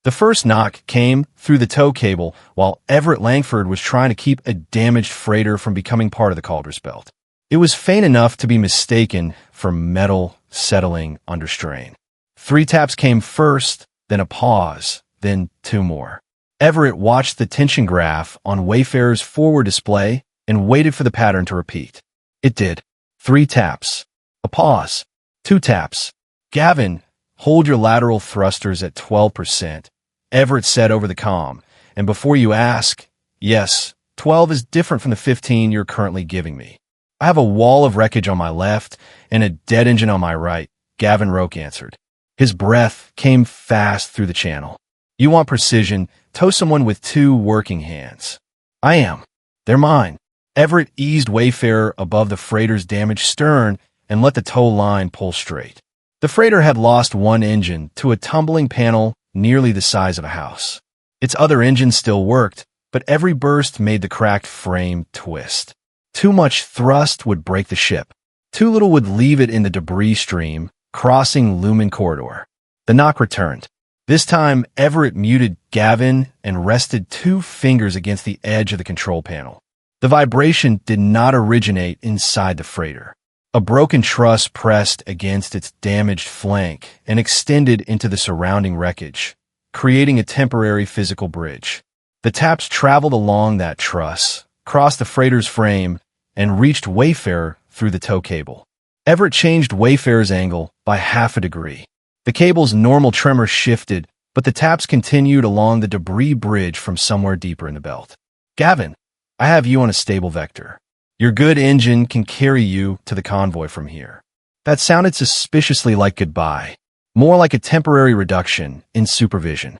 The first knock came through the tow cable while Everett Langford was trying to keep a damaged freighter from becoming part of the Calder's belt. It was faint enough to be mistaken for metal settling under strain. 3 taps came first, then a pause, then 2 more. Everett watched the tension graph on Wayfarer's forward display and waited for the pattern to repeat. It did. 3 taps. A pause. 2 taps. "Gavin, hold your lateral thrusters at 12%, Everett said over the comm. "And before you ask, yes, 12 is different from the 15 you're currently giving me. I have a wall of wreckage on my left and a dead engine on my right," Gavin Roque answered. His breath came fast through the channel. "You want precision? Tow someone with 2 working hands." "I am. They're mine." Everett eased Wayfarer above the freighter's damaged stern and let the tow line pull straight. The freighter had lost 1 engine to a tumbling panel nearly the size of a house. Its other engine still worked, but every burst made the cracked frame twist. Too much thrust would break the ship. Too little would leave it in the debris stream, crossing Lumen Corridor. The knock returned. This time, Everett muted Gavin and rested 2 fingers against the edge of the control panel. The vibration did not originate inside the freighter. A broken truss pressed against its damaged flank and extended into the surrounding wreckage, creating a temporary physical bridge. The taps traveled along that truss, crossed the freighter's frame, and reached Wayfarer through the tow cable. Everett changed Wayfarer's angle by half a degree. The cable's normal tremor shifted, but the taps continued along the debris bridge from somewhere deeper in the belt. "Gavin, I have you on a stable vector. Your good engine can carry you to the convoy from here." That sounded suspiciously like goodbye, more like a temporary reduction in supervision.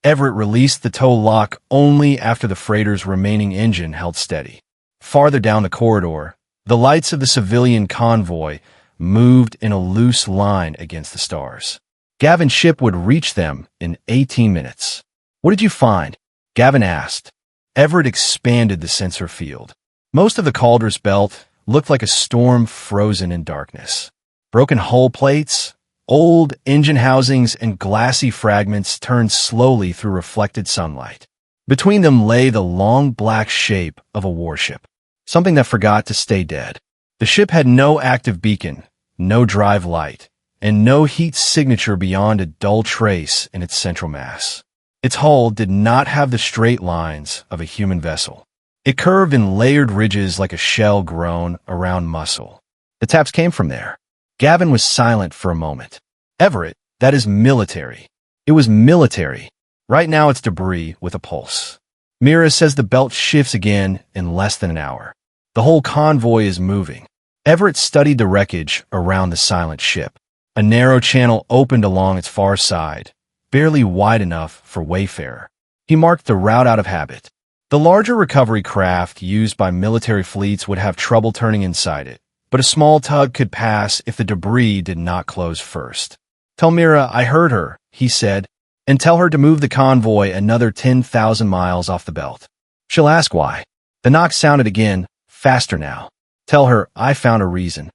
Everett released the tow lock only after the freighter's remaining engine held steady. Farther down the corridor, the lights of the civilian convoy moved in a loose line against the stars. Gavin's ship would reach them in 18 minutes. "What did you find?" Gavin asked. Everett expanded the sensor field. Most of the Calder's belt looked like a storm frozen in darkness. Broken hull plates, old engine housings, and glassy fragments turned slowly through reflected sunlight. Between them lay the long black shape of a warship, something that forgot to stay dead. The ship had no active beacon, no drive light, and no heat signature beyond a dull trace in its central mass. Its hull did not have the straight lines of a human vessel. It curved in layered ridges like a shell grown around muscle. The taps came from there. Gavin was silent for a moment. "Everett, that is military." It was military. Right now it's debris with a pulse. Mira says the belt shifts again in less than an hour. The whole convoy is moving. Everett studied the wreckage around the silent ship. A narrow channel opened along its far side, barely wide enough for Wayfarer. He marked the route out of habit. The larger recovery craft used by military fleets would have trouble turning inside it, but a small tug could pass if the debris did not close first. "Tell Mira I heard her," he said, "and tell her to move the convoy another 10,000 miles off the belt. She'll ask why." The knock sounded again, faster now. "Tell her I found a reason."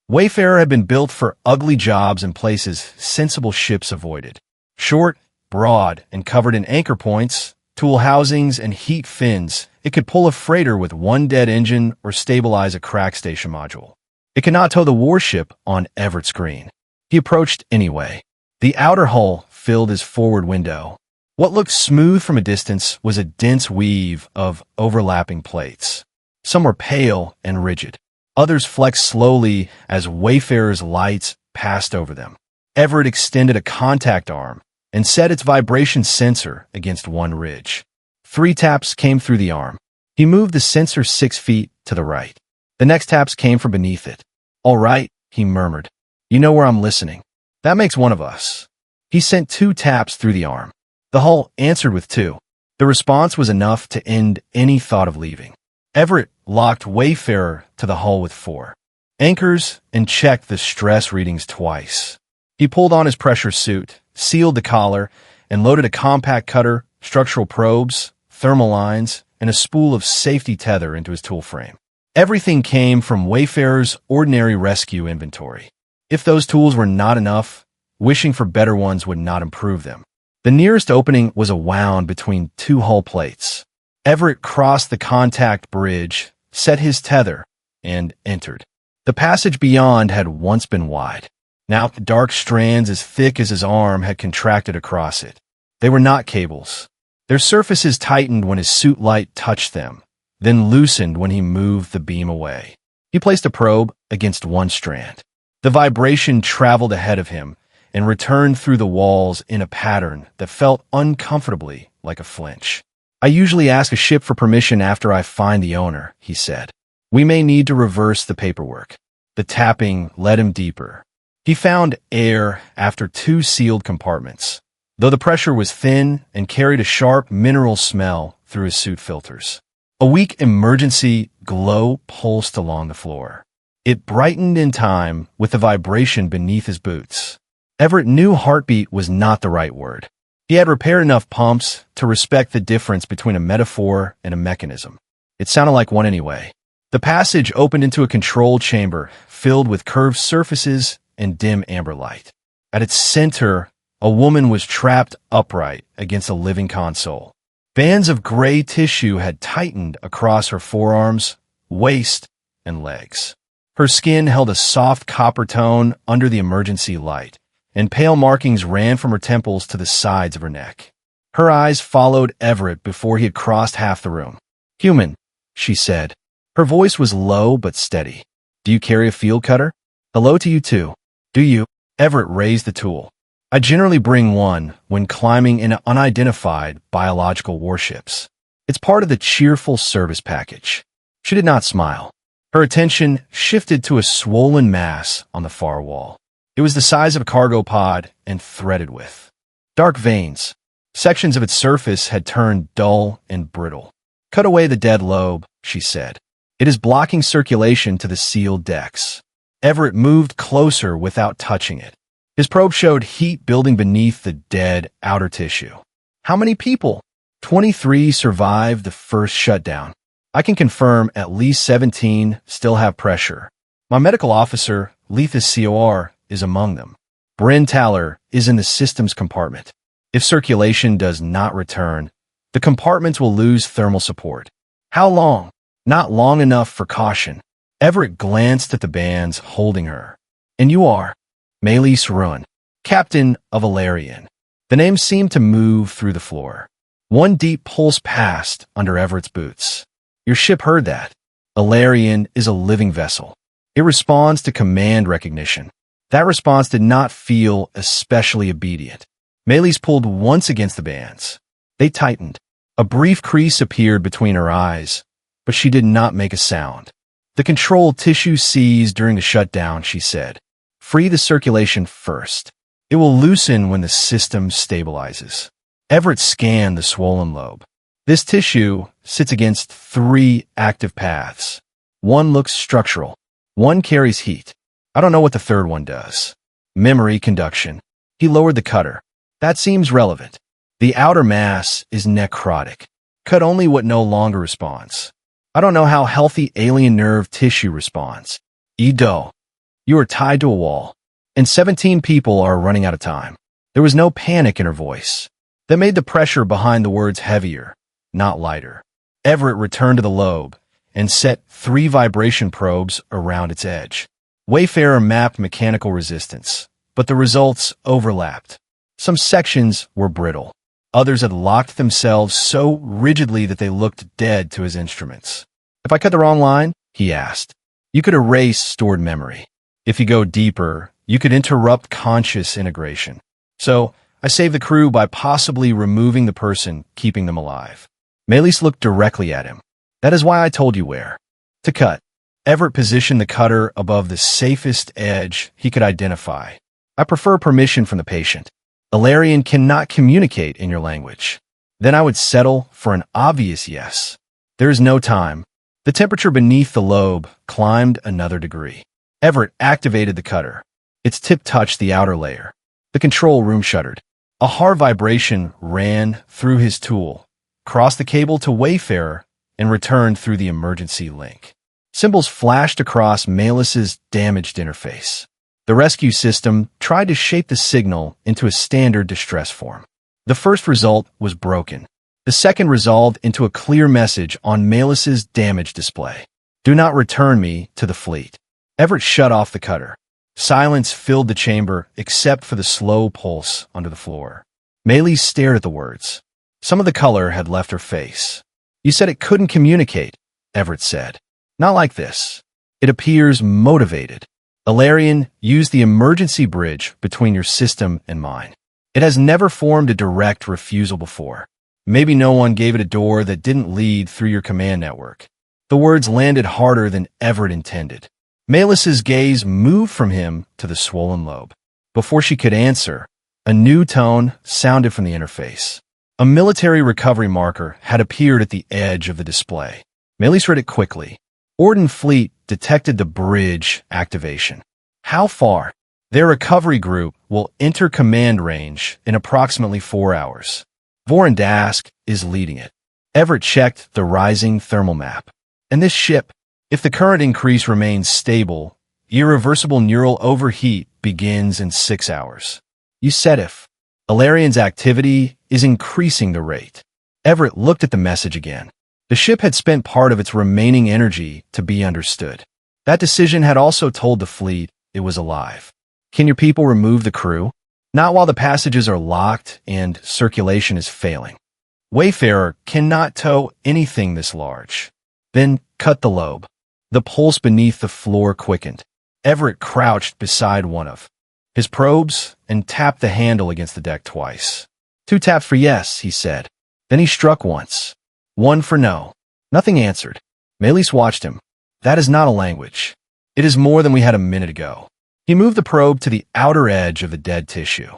Wayfarer had been built for ugly jobs in places sensible ships avoided. Short, broad, and covered in anchor points, tool housings, and heat fins, it could pull a freighter with 1 dead engine or stabilize a crack station module. It could not tow the warship on Everett's screen. He approached anyway. The outer hull filled his forward window. What looked smooth from a distance was a dense weave of overlapping plates. Some were pale and rigid. Others flexed slowly as Wayfarer's lights passed over them. Everett extended a contact arm and set its vibration sensor against one ridge. 3 taps came through the arm. He moved the sensor 6 feet to the right. The next taps came from beneath it. "All right," he murmured. "You know where I'm listening. That makes 1 of us." He sent 2 taps through the arm. The hull answered with 2. The response was enough to end any thought of leaving. Everett locked Wayfarer to the hull with 4 anchors and checked the stress readings twice. He pulled on his pressure suit, sealed the collar, and loaded a compact cutter, structural probes, thermal lines, and a spool of safety tether into his tool frame. Everything came from Wayfarer's ordinary rescue inventory. If those tools were not enough, wishing for better ones would not improve them. The nearest opening was a wound between two hull plates. Everett crossed the contact bridge, set his tether, and entered. The passage beyond had once been wide. Now dark strands as thick as his arm had contracted across it. They were not cables. Their surfaces tightened when his suit light touched them, then loosened when he moved the beam away. He placed a probe against one strand. The vibration traveled ahead of him and returned through the walls in a pattern that felt uncomfortably like a flinch. "I usually ask a ship for permission after I find the owner," he said. "We may need to reverse the paperwork." The tapping led him deeper. He found air after two sealed compartments, though the pressure was thin and carried a sharp mineral smell through his suit filters. A weak emergency glow pulsed along the floor. It brightened in time with the vibration beneath his boots. Everett knew heartbeat was not the right word. He had repaired enough pumps to respect the difference between a metaphor and a mechanism. It sounded like one anyway. The passage opened into a control chamber filled with curved surfaces and dim amber light. At its center, a woman was trapped upright against a living console. Bands of gray tissue had tightened across her forearms, waist, and legs. Her skin held a soft copper tone under the emergency light, and pale markings ran from her temples to the sides of her neck. Her eyes followed Everett before he had crossed half the room. "Human," she said. Her voice was low but steady. "Do you carry a field cutter?" "Hello to you too." "Do you?" Everett raised the tool. "I generally bring one when climbing in unidentified biological warships. It's part of the cheerful service package." She did not smile. Her attention shifted to a swollen mass on the far wall. It was the size of a cargo pod and threaded with dark veins. Sections of its surface had turned dull and brittle. "Cut away the dead lobe," she said. "It is blocking circulation to the sealed decks." Everett moved closer without touching it. His probe showed heat building beneath the dead outer tissue. "How many people?" 23 survived the first shutdown. "I can confirm at least 17 still have pressure. My medical officer, Lethus COR, is among them. Bryn Taller is in the systems compartment. If circulation does not return, the compartments will lose thermal support." "How long?" "Not long enough for caution." Everett glanced at the bands holding her. "And you are?" "Maelis Ruun, captain of Valerian." The name seemed to move through the floor. One deep pulse passed under Everett's boots. "Your ship heard that. Valerian is a living vessel. It responds to command recognition." That response did not feel especially obedient. Maelis pulled once against the bands. They tightened. A brief crease appeared between her eyes, but she did not make a sound. "The control tissue seized during the shutdown," she said. "Free the circulation first. It will loosen when the system stabilizes." Everett scanned the swollen lobe. This tissue sits against 3 active paths. One looks structural. One carries heat. I don't know what the third one does. Memory conduction. He lowered the cutter. That seems relevant. The outer mass is necrotic. Cut only what no longer responds. I don't know how healthy alien nerve tissue responds. Edo. You are tied to a wall, and 17 people are running out of time. There was no panic in her voice. That made the pressure behind the words heavier, not lighter. Everett returned to the lobe and set 3 vibration probes around its edge. Wayfarer mapped mechanical resistance, but the results overlapped. Some sections were brittle. Others had locked themselves so rigidly that they looked dead to his instruments. "If I cut the wrong line," he asked, "you could erase stored memory. If you go deeper, you could interrupt conscious integration. So I save the crew by possibly removing the person keeping them alive." Maelis looked directly at him. "That is why I told you where to cut." Everett positioned the cutter above the safest edge he could identify. "I prefer permission from the patient. Valerian cannot communicate in your language." Then I would settle for an obvious yes. There is no time. The temperature beneath the lobe climbed another degree. Everett activated the cutter. Its tip touched the outer layer. The control room shuddered. A hard vibration ran through his tool, crossed the cable to Wayfarer, and returned through the emergency link. Symbols flashed across Maelis's damaged interface. The rescue system tried to shape the signal into a standard distress form. The first result was broken. The second resolved into a clear message on Maelis's damage display. Do not return me to the fleet. Everett shut off the cutter. Silence filled the chamber except for the slow pulse under the floor. Maelis stared at the words. Some of the color had left her face. You said it couldn't communicate, Everett said. Not like this. It appears motivated. Ilarion used the emergency bridge between your system and mine. It has never formed a direct refusal before. Maybe no one gave it a door that didn't lead through your command network. The words landed harder than Everett intended. Maelis's gaze moved from him to the swollen lobe. Before she could answer, a new tone sounded from the interface. A military recovery marker had appeared at the edge of the display. Maelis read it quickly. Orden Fleet detected the bridge activation. How far? Their recovery group will enter command range in approximately 4 hours. Vorondask is leading it. Everett checked the rising thermal map. And this ship, if the current increase remains stable, irreversible neural overheat begins in 6 hours. You said if. Ilarion's activity is increasing the rate. Everett looked at the message again. The ship had spent part of its remaining energy to be understood. That decision had also told the fleet it was alive. Can your people remove the crew? Not while the passages are locked and circulation is failing. Wayfarer cannot tow anything this large. Then cut the lobe. The pulse beneath the floor quickened. Everett crouched beside one of his probes and tapped the handle against the deck twice. 2 taps for yes, he said. Then he struck once. 1 for no. Nothing answered. Maelis watched him. That is not a language. It is more than we had a minute ago. He moved the probe to the outer edge of the dead tissue.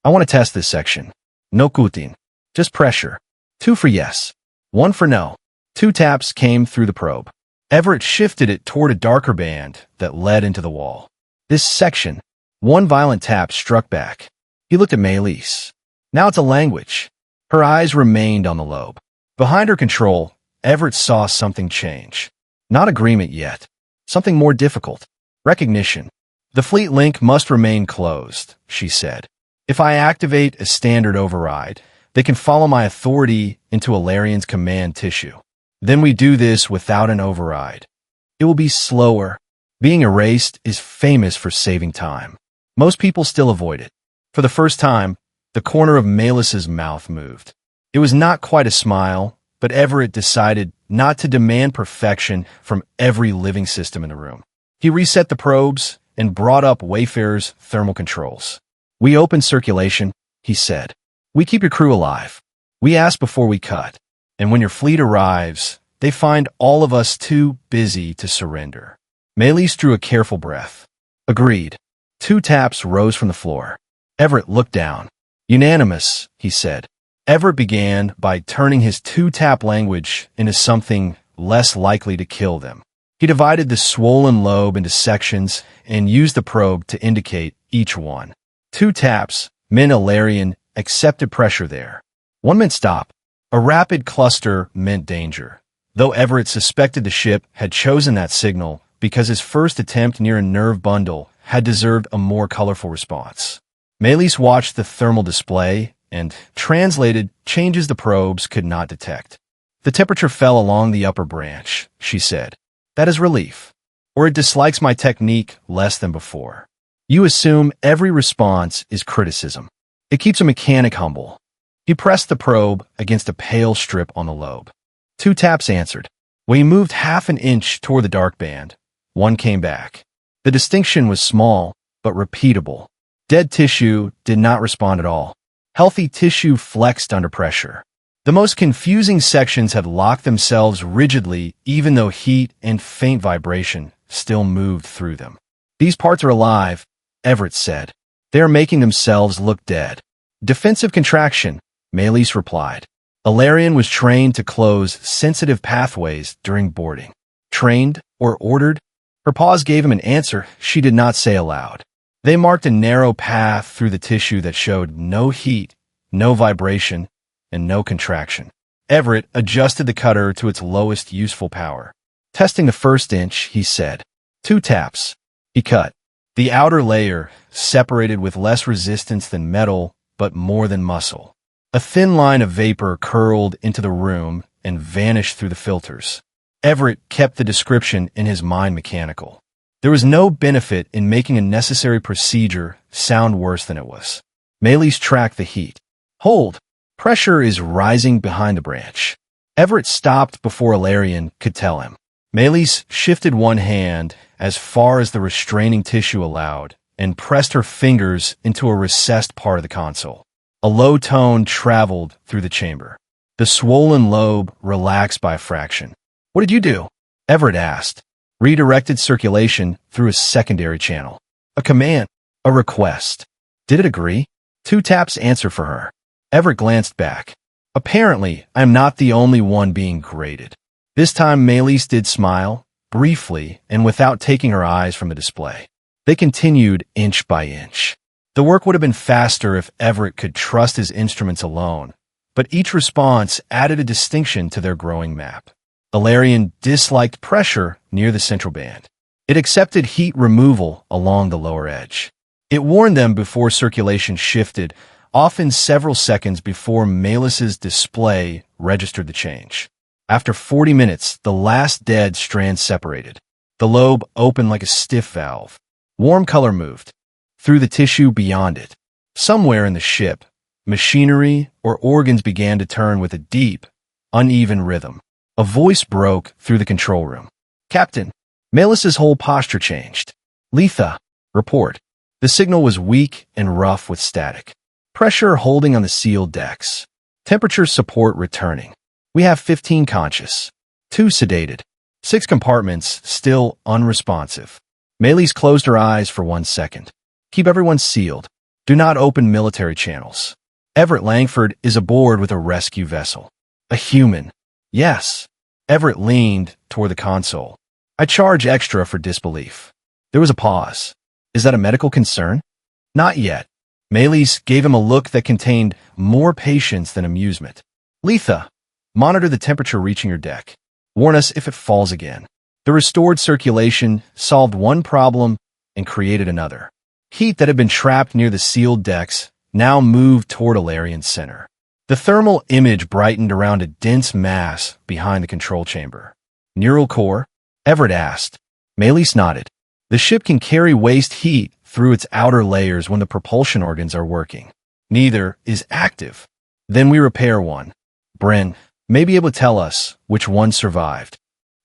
I want to test this section. No kutin. Just pressure. 2 for yes. 1 for no. 2 taps came through the probe. Everett shifted it toward a darker band that led into the wall. This section. 1 violent tap struck back. He looked at Maelis. Now it's a language. Her eyes remained on the lobe. Behind her control, Everett saw something change. Not agreement yet. Something more difficult. Recognition. The fleet link must remain closed, she said. If I activate a standard override, they can follow my authority into Ilarion's command tissue. Then we do this without an override. It will be slower. Being erased is famous for saving time. Most people still avoid it. For the first time, the corner of Maelis's mouth moved. It was not quite a smile, but Everett decided not to demand perfection from every living system in the room. He reset the probes and brought up Wayfarer's thermal controls. We open circulation, he said. We keep your crew alive. We ask before we cut. And when your fleet arrives, they find all of us too busy to surrender. Maelis drew a careful breath. Agreed. 2 taps rose from the floor. Everett looked down. Unanimous, he said. Everett began by turning his 2-tap language into something less likely to kill them. He divided the swollen lobe into sections and used the probe to indicate each one. 2 taps meant Ilarion accepted pressure there. 1 meant stop. A rapid cluster meant danger, though Everett suspected the ship had chosen that signal because his first attempt near a nerve bundle had deserved a more colorful response. Maelis watched the thermal display and translated changes the probes could not detect. The temperature fell along the upper branch, she said. That is relief. Or it dislikes my technique less than before. You assume every response is criticism. It keeps a mechanic humble. He pressed the probe against a pale strip on the lobe. 2 taps answered. When he moved half an inch toward the dark band, 1 came back. The distinction was small, but repeatable. Dead tissue did not respond at all. Healthy tissue flexed under pressure. The most confusing sections had locked themselves rigidly even though heat and faint vibration still moved through them. These parts are alive, Everett said. They are making themselves look dead. Defensive contraction, Maelis replied. Ilarion was trained to close sensitive pathways during boarding. Trained or ordered? Her pause gave him an answer she did not say aloud. They marked a narrow path through the tissue that showed no heat, no vibration, and no contraction. Everett adjusted the cutter to its lowest useful power. Testing the first inch, he said. 2 taps. He cut. The outer layer, separated with less resistance than metal, but more than muscle. A thin line of vapor curled into the room and vanished through the filters. Everett kept the description in his mind mechanical. There was no benefit in making a necessary procedure sound worse than it was. Maelis tracked the heat. Hold! Pressure is rising behind the branch. Everett stopped before Ilarion could tell him. Maelis shifted one hand as far as the restraining tissue allowed and pressed her fingers into a recessed part of the console. A low tone traveled through the chamber. The swollen lobe relaxed by a fraction. "What did you do?" Everett asked. "Redirected circulation through a secondary channel. A command. A request." "Did it agree?" 2 taps answered for her. Everett glanced back. "Apparently, I am not the only one being graded." This time Maelis did smile, briefly and without taking her eyes from the display. They continued inch by inch. The work would have been faster if Everett could trust his instruments alone, but each response added a distinction to their growing map. Ilarion disliked pressure near the central band. It accepted heat removal along the lower edge. It warned them before circulation shifted, often several seconds before Maelis's display registered the change. After 40 minutes, the last dead strand separated. The lobe opened like a stiff valve. Warm color moved through the tissue beyond it. Somewhere in the ship, machinery or organs began to turn with a deep, uneven rhythm. A voice broke through the control room. "Captain, Maelis's whole posture changed." "Letha, report." The signal was weak and rough with static. "Pressure holding on the sealed decks. Temperature support returning. We have 15 conscious. 2 sedated. 6 compartments still unresponsive." Maelis closed her eyes for 1 second. "Keep everyone sealed. Do not open military channels. Everett Langford is aboard with a rescue vessel." "A human." "Yes." Everett leaned toward the console. "I charge extra for disbelief." There was a pause. "Is that a medical concern?" "Not yet." Maelis gave him a look that contained more patience than amusement. "Letha, monitor the temperature reaching your deck. Warn us if it falls again." The restored circulation solved one problem and created another. Heat that had been trapped near the sealed decks now moved toward Ilarion's center. The thermal image brightened around a dense mass behind the control chamber. "Neural core?" Everett asked. Maelis nodded. "The ship can carry waste heat through its outer layers when the propulsion organs are working. Neither is active. Then we repair one. Bren may be able to tell us which one survived."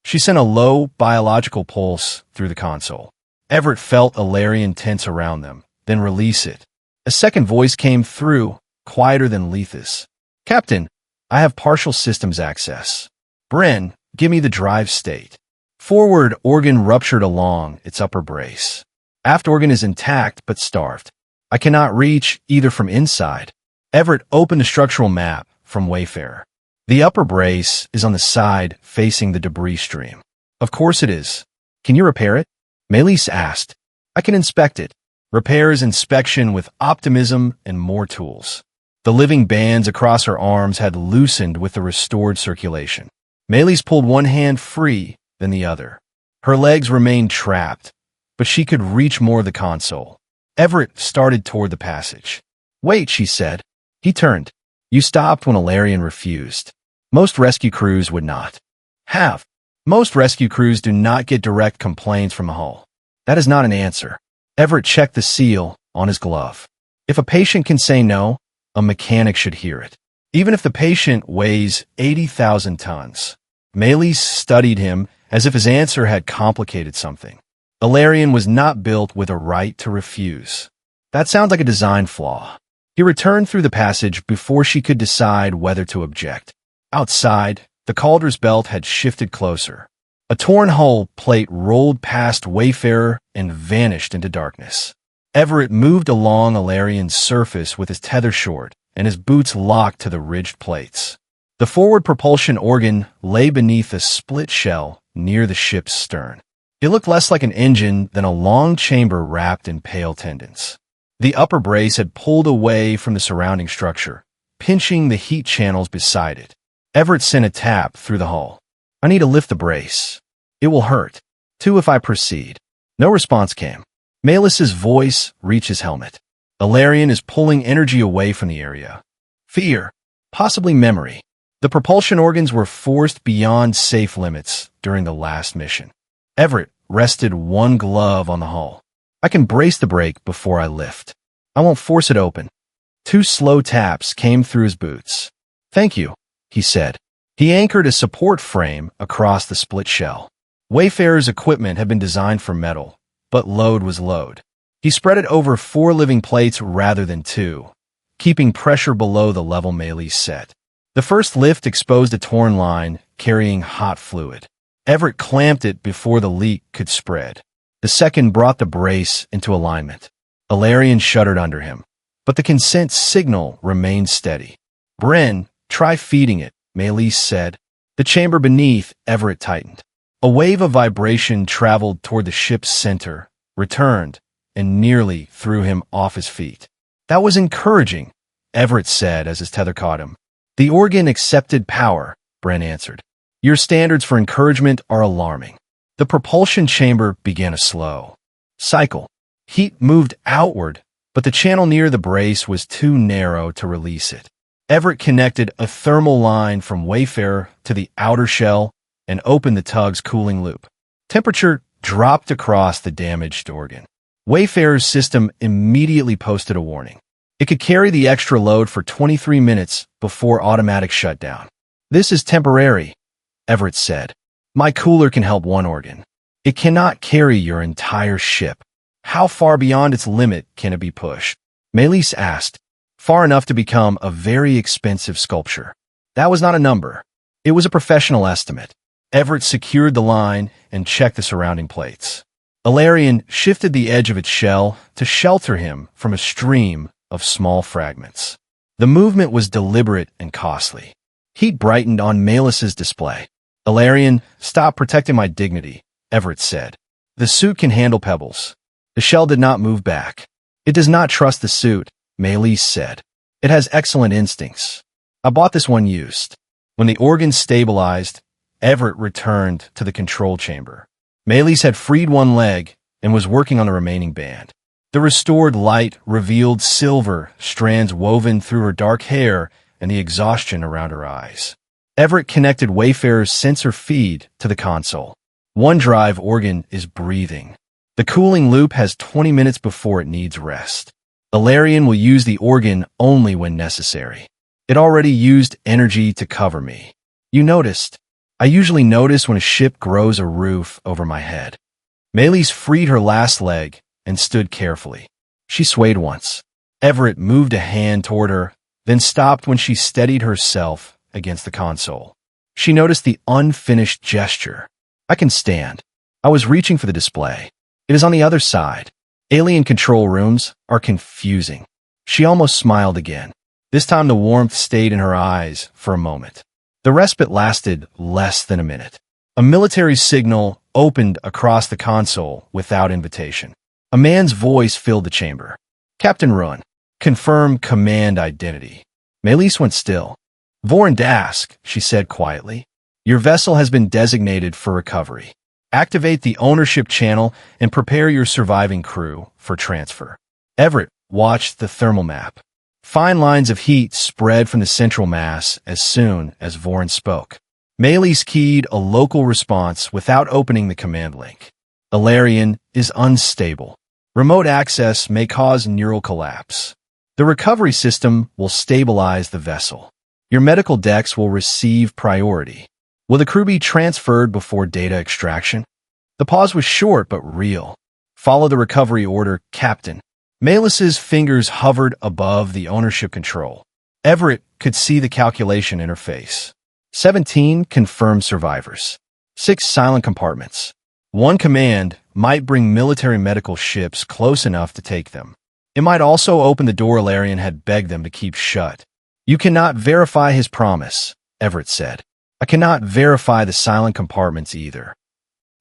She sent a low biological pulse through the console. Everett felt Ilarion tense around them, then release it. A second voice came through, quieter than Letha's. "Captain, I have partial systems access. Bren, give me the drive state." Forward organ ruptured along its upper brace. Aft organ is intact but starved. "I cannot reach either from inside." Everett opened a structural map from Wayfarer. "The upper brace is on the side facing the debris stream." "Of course it is. Can you repair it?" Maelis asked. "I can inspect it." Repairs inspection with optimism and more tools. The living bands across her arms had loosened with the restored circulation. Maelis pulled one hand free, then the other. Her legs remained trapped, but she could reach more of the console. Everett started toward the passage. "Wait," she said. He turned. "You stopped when Ilarion refused. Most rescue crews would not. Have. Most rescue crews do not get direct complaints from the hull. That is not an answer." Everett checked the seal on his glove. "If a patient can say no, a mechanic should hear it. Even if the patient weighs 80,000 tons. Maelis studied him as if his answer had complicated something. Ilarion was not built with a right to refuse. That sounds like a design flaw. He returned through the passage before she could decide whether to object. Outside, the Calder's belt had shifted closer. A torn hull plate rolled past Wayfarer and vanished into darkness. Everett moved along Ilarion's surface with his tether short and his boots locked to the ridged plates. The forward propulsion organ lay beneath a split shell near the ship's stern. It looked less like an engine than a long chamber wrapped in pale tendons. The upper brace had pulled away from the surrounding structure, pinching the heat channels beside it. Everett sent a tap through the hull. "I need to lift the brace. It will hurt. 2 if I proceed." No response came. Maelis's voice reached his helmet. "Ilarion is pulling energy away from the area. fear, possibly memory. The propulsion organs were forced beyond safe limits during the last mission. Everett rested one glove on the hull. I can brace the brake before I lift. I won't force it open. 2 slow taps came through his boots. Thank you, he said. He anchored a support frame across the split shell. Wayfarer's equipment had been designed for metal, but load was load. He spread it over 4 living plates rather than 2, keeping pressure below the level Maelis set. The first lift exposed a torn line carrying hot fluid. Everett clamped it before the leak could spread. The second brought the brace into alignment. Ilarion shuddered under him, but the consent signal remained steady. Bren, try feeding it, Maelis said. The chamber beneath Everett tightened. A wave of vibration traveled toward the ship's center, returned, and nearly threw him off his feet. That was encouraging, Everett said as his tether caught him. The organ accepted power, Bren answered. Your standards for encouragement are alarming. The propulsion chamber began a slow cycle. Heat moved outward, but the channel near the brace was too narrow to release it. Everett connected a thermal line from Wayfarer to the outer shell and opened the tug's cooling loop. Temperature dropped across the damaged organ. Wayfarer's system immediately posted a warning. It could carry the extra load for 23 minutes before automatic shutdown. This is temporary, Everett said. My cooler can help one organ. It cannot carry your entire ship. How far beyond its limit can it be pushed? Maelis asked. Far enough to become a very expensive sculpture. That was not a number. It was a professional estimate. Everett secured the line and checked the surrounding plates. Ilarion shifted the edge of its shell to shelter him from a stream of small fragments. The movement was deliberate and costly. Heat brightened on Maelis's display. Ilarion, stop protecting my dignity, Everett said. The suit can handle pebbles. The shell did not move back. It does not trust the suit, Maelis said. It has excellent instincts. I bought this one used. When the organ stabilized, Everett returned to the control chamber. Maelis had freed one leg and was working on the remaining band. The restored light revealed silver strands woven through her dark hair and the exhaustion around her eyes. Everett connected Wayfarer's sensor feed to the console. One drive organ is breathing. The cooling loop has 20 minutes before it needs rest. Ilarion will use the organ only when necessary. It already used energy to cover me. You noticed. I usually notice when a ship grows a roof over my head. Maelis freed her last leg and stood carefully. She swayed once. Everett moved a hand toward her, then stopped when she steadied herself against the console. She noticed the unfinished gesture. I can stand. I was reaching for the display. It is on the other side. Alien control rooms are confusing. She almost smiled again. This time the warmth stayed in her eyes for a moment. The respite lasted less than a minute. A military signal opened across the console without invitation. A man's voice filled the chamber. Captain Ruun, confirm command identity. Maelis went still. Vorin Dask, she said quietly. Your vessel has been designated for recovery. Activate the ownership channel and prepare your surviving crew for transfer. Everett watched the thermal map. Fine lines of heat spread from the central mass as soon as Vorin spoke. Maelis keyed a local response without opening the command link. Ilarion is unstable. Remote access may cause neural collapse. The recovery system will stabilize the vessel. Your medical decks will receive priority. Will the crew be transferred before data extraction? The pause was short but real. Follow the recovery order, Captain. Maelis's fingers hovered above the ownership control. Everett could see the calculation in her face. 17 confirmed survivors. 6 silent compartments. One command might bring military medical ships close enough to take them. It might also open the door Ilarion had begged them to keep shut. You cannot verify his promise, Everett said. I cannot verify the silent compartments either.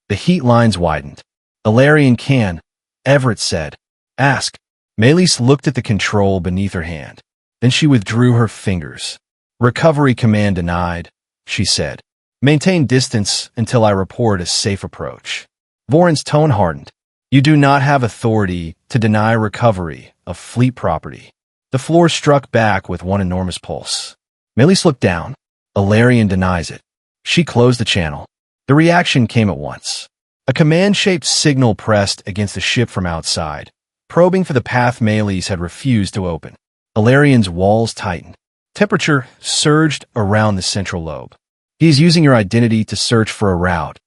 The heat lines widened. Ilarion can, Everett said. Ask. Maelis looked at the control beneath her hand. Then she withdrew her fingers. Recovery command denied, she said. Maintain distance until I report a safe approach. Vorin's tone hardened. You do not have authority to deny recovery of fleet property. The floor struck back with one enormous pulse. Maelis looked down. Ilarion denies it. She closed the channel. The reaction came at once. A command-shaped signal pressed against the ship from outside, probing for the path Maelis had refused to open. Ilarion's walls tightened. Temperature surged around the central lobe. "He is using your identity to search for a route,"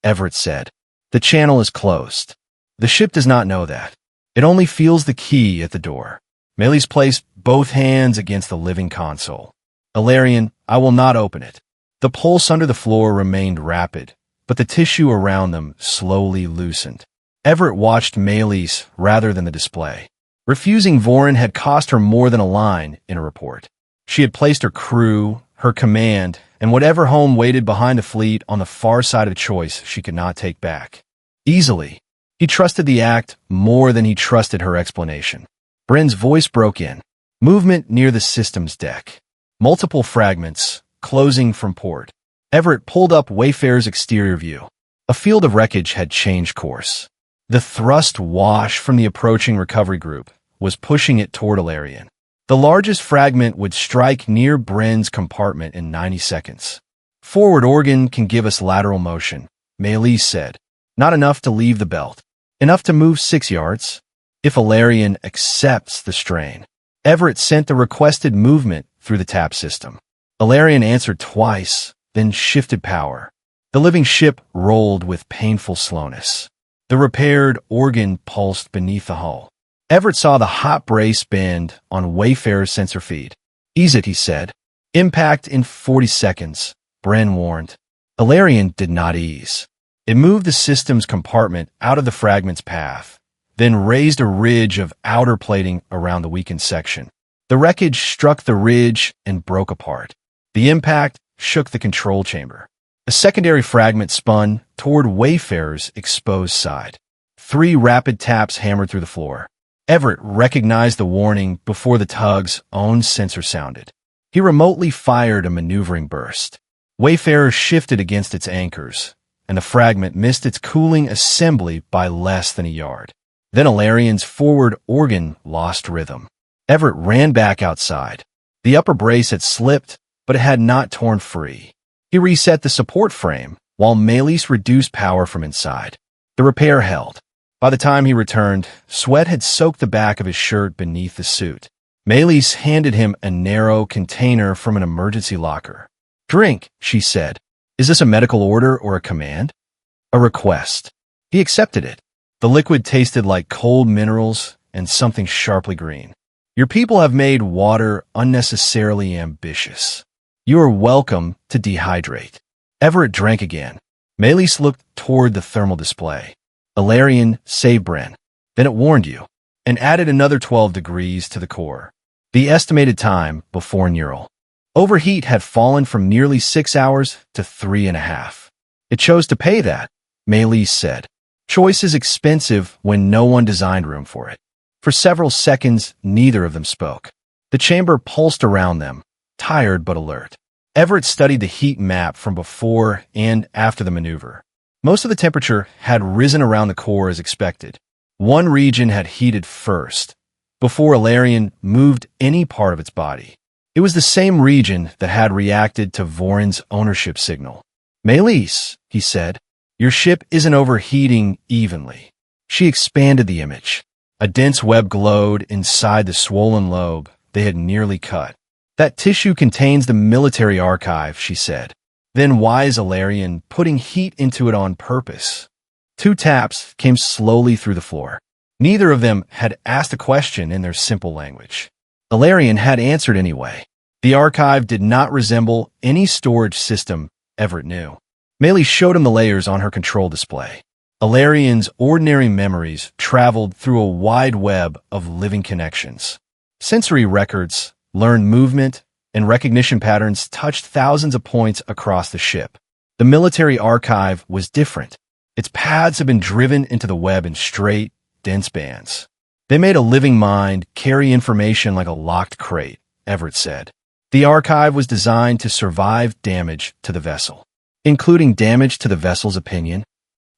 Everett said. "The channel is closed." The ship does not know that. It only feels the key at the door. Maelis placed both hands against the living console. "Ilarion, I will not open it." The pulse under the floor remained rapid, but the tissue around them slowly loosened. Everett watched Maelis rather than the display. Refusing Vorin had cost her more than a line in a report. She had placed her crew, her command, and whatever home waited behind the fleet on the far side of a choice she could not take back. Easily. He trusted the act more than he trusted her explanation. Bryn's voice broke in. Movement near the system's deck. Multiple fragments, closing from port. Everett pulled up Wayfarer's exterior view. A field of wreckage had changed course. The thrust wash from the approaching recovery group was pushing it toward Ilarion. The largest fragment would strike near Bryn's compartment in 90 seconds. "Forward organ can give us lateral motion," Maelis said. "Not enough to leave the belt. Enough to move 6 yards. If Ilarion accepts the strain." Everett sent the requested movement through the tap system. Ilarion answered twice, then shifted power. The living ship rolled with painful slowness. The repaired organ pulsed beneath the hull. Everett saw the hot brace bend on Wayfarer's sensor feed. "Ease it," he said. "Impact in 40 seconds, Bryn warned. Ilarion did not ease. It moved the system's compartment out of the fragment's path, then raised a ridge of outer plating around the weakened section. The wreckage struck the ridge and broke apart. The impact shook the control chamber. A secondary fragment spun toward Wayfarer's exposed side. 3 rapid taps hammered through the floor. Everett recognized the warning before the tug's own sensor sounded. He remotely fired a maneuvering burst. Wayfarer shifted against its anchors, and the fragment missed its cooling assembly by less than a yard. Then Ilarion's forward organ lost rhythm. Everett ran back outside. The upper brace had slipped, but it had not torn free. He reset the support frame, while Maelis reduced power from inside. The repair held. By the time he returned, sweat had soaked the back of his shirt beneath the suit. Maelis handed him a narrow container from an emergency locker. "Drink," she said. "Is this a medical order or a command?" "A request." He accepted it. The liquid tasted like cold minerals and something sharply green. "Your people have made water unnecessarily ambitious. You are welcome to dehydrate." Everett drank again. Maelis looked toward the thermal display. "Ilarion saved Bryn. Then it warned you, and added another 12 degrees to the core. The estimated time before Neural. Overheat had fallen from nearly 6 hours to 3.5. It chose to pay that," Maelis said. "Choice is expensive when no one designed room for it." For several seconds, neither of them spoke. The chamber pulsed around them, tired but alert. Everett studied the heat map from before and after the maneuver. Most of the temperature had risen around the core as expected. One region had heated first, before Ilarion moved any part of its body. It was the same region that had reacted to Vorin's ownership signal. "Maelis," he said, "your ship isn't overheating evenly." She expanded the image. A dense web glowed inside the swollen lobe they had nearly cut. "That tissue contains the military archive," she said. "Then why is Ilarion putting heat into it on purpose?" 2 taps came slowly through the floor. Neither of them had asked a question in their simple language. Ilarion had answered anyway. The archive did not resemble any storage system Everett knew. Maelis showed him the layers on her control display. Ilarion's ordinary memories traveled through a wide web of living connections. Sensory records, learned movement, and recognition patterns touched thousands of points across the ship. The military archive was different. Its paths had been driven into the web in straight, dense bands. They made a living mind carry information like a locked crate, Everett said. The archive was designed to survive damage to the vessel, including damage to the vessel's opinion.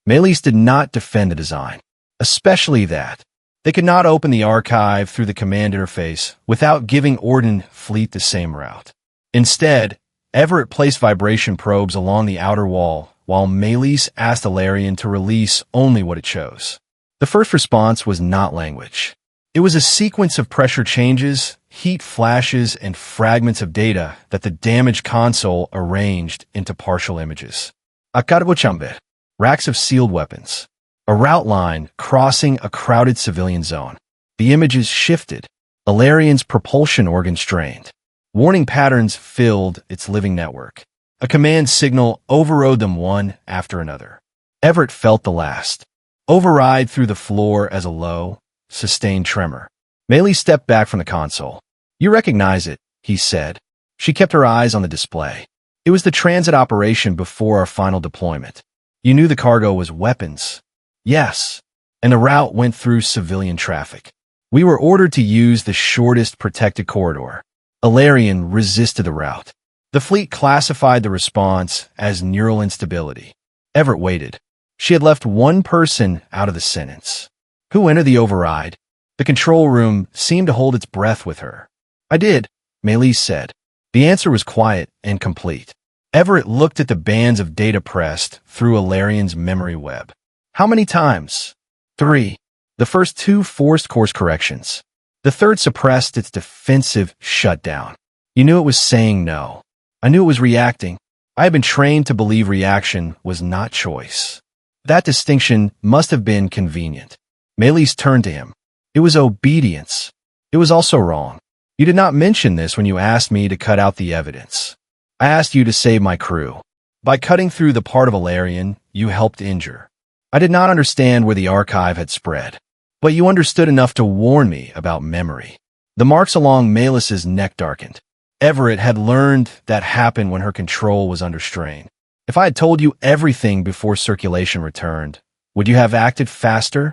Maelis did not defend the design, especially that. They could not open the archive through the command interface without giving Orden Fleet the same route. Instead, Everett placed vibration probes along the outer wall, while Maelis asked Ilarion to release only what it chose. The first response was not language. It was a sequence of pressure changes, heat flashes, and fragments of data that the damaged console arranged into partial images. Akarbochambet, racks of sealed weapons. A route line crossing a crowded civilian zone. The images shifted. Ilarion's propulsion organ strained. Warning patterns filled its living network. A command signal overrode them one after another. Everett felt the last. Override through the floor as a low, sustained tremor. Maelis stepped back from the console. "You recognize it," he said. She kept her eyes on the display. "It was the transit operation before our final deployment. You knew the cargo was weapons." "Yes." "And the route went through civilian traffic. We were ordered to use the shortest protected corridor." Ilarion resisted the route. The fleet classified the response as neural instability. Everett waited. She had left one person out of the sentence. "Who entered the override?" The control room seemed to hold its breath with her. "I did," Maelis said. The answer was quiet and complete. Everett looked at the bands of data pressed through Ilarion's memory web. "How many times?" "3. The first 2 forced course corrections. The third suppressed its defensive shutdown. You knew it was saying no. I knew it was reacting. I had been trained to believe reaction was not choice. That distinction must have been convenient." Maelis turned to him. "It was obedience. It was also wrong. You did not mention this when you asked me to cut out the evidence. I asked you to save my crew. By cutting through the part of Ilarion you helped injure. I did not understand where the archive had spread. But you understood enough to warn me about memory." The marks along Maelis's neck darkened. Everett had learned that happened when her control was under strain. "If I had told you everything before circulation returned, would you have acted faster?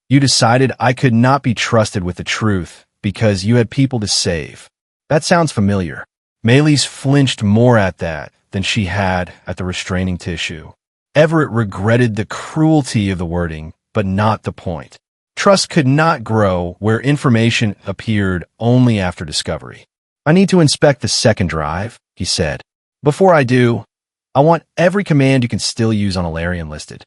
You decided I could not be trusted with the truth because you had people to save. That sounds familiar." Maelis flinched more at that than she had at the restraining tissue. Everett regretted the cruelty of the wording, but not the point. Trust could not grow where information appeared only after discovery. "I need to inspect the second drive," he said. "Before I do, I want every command you can still use on Ilarion listed.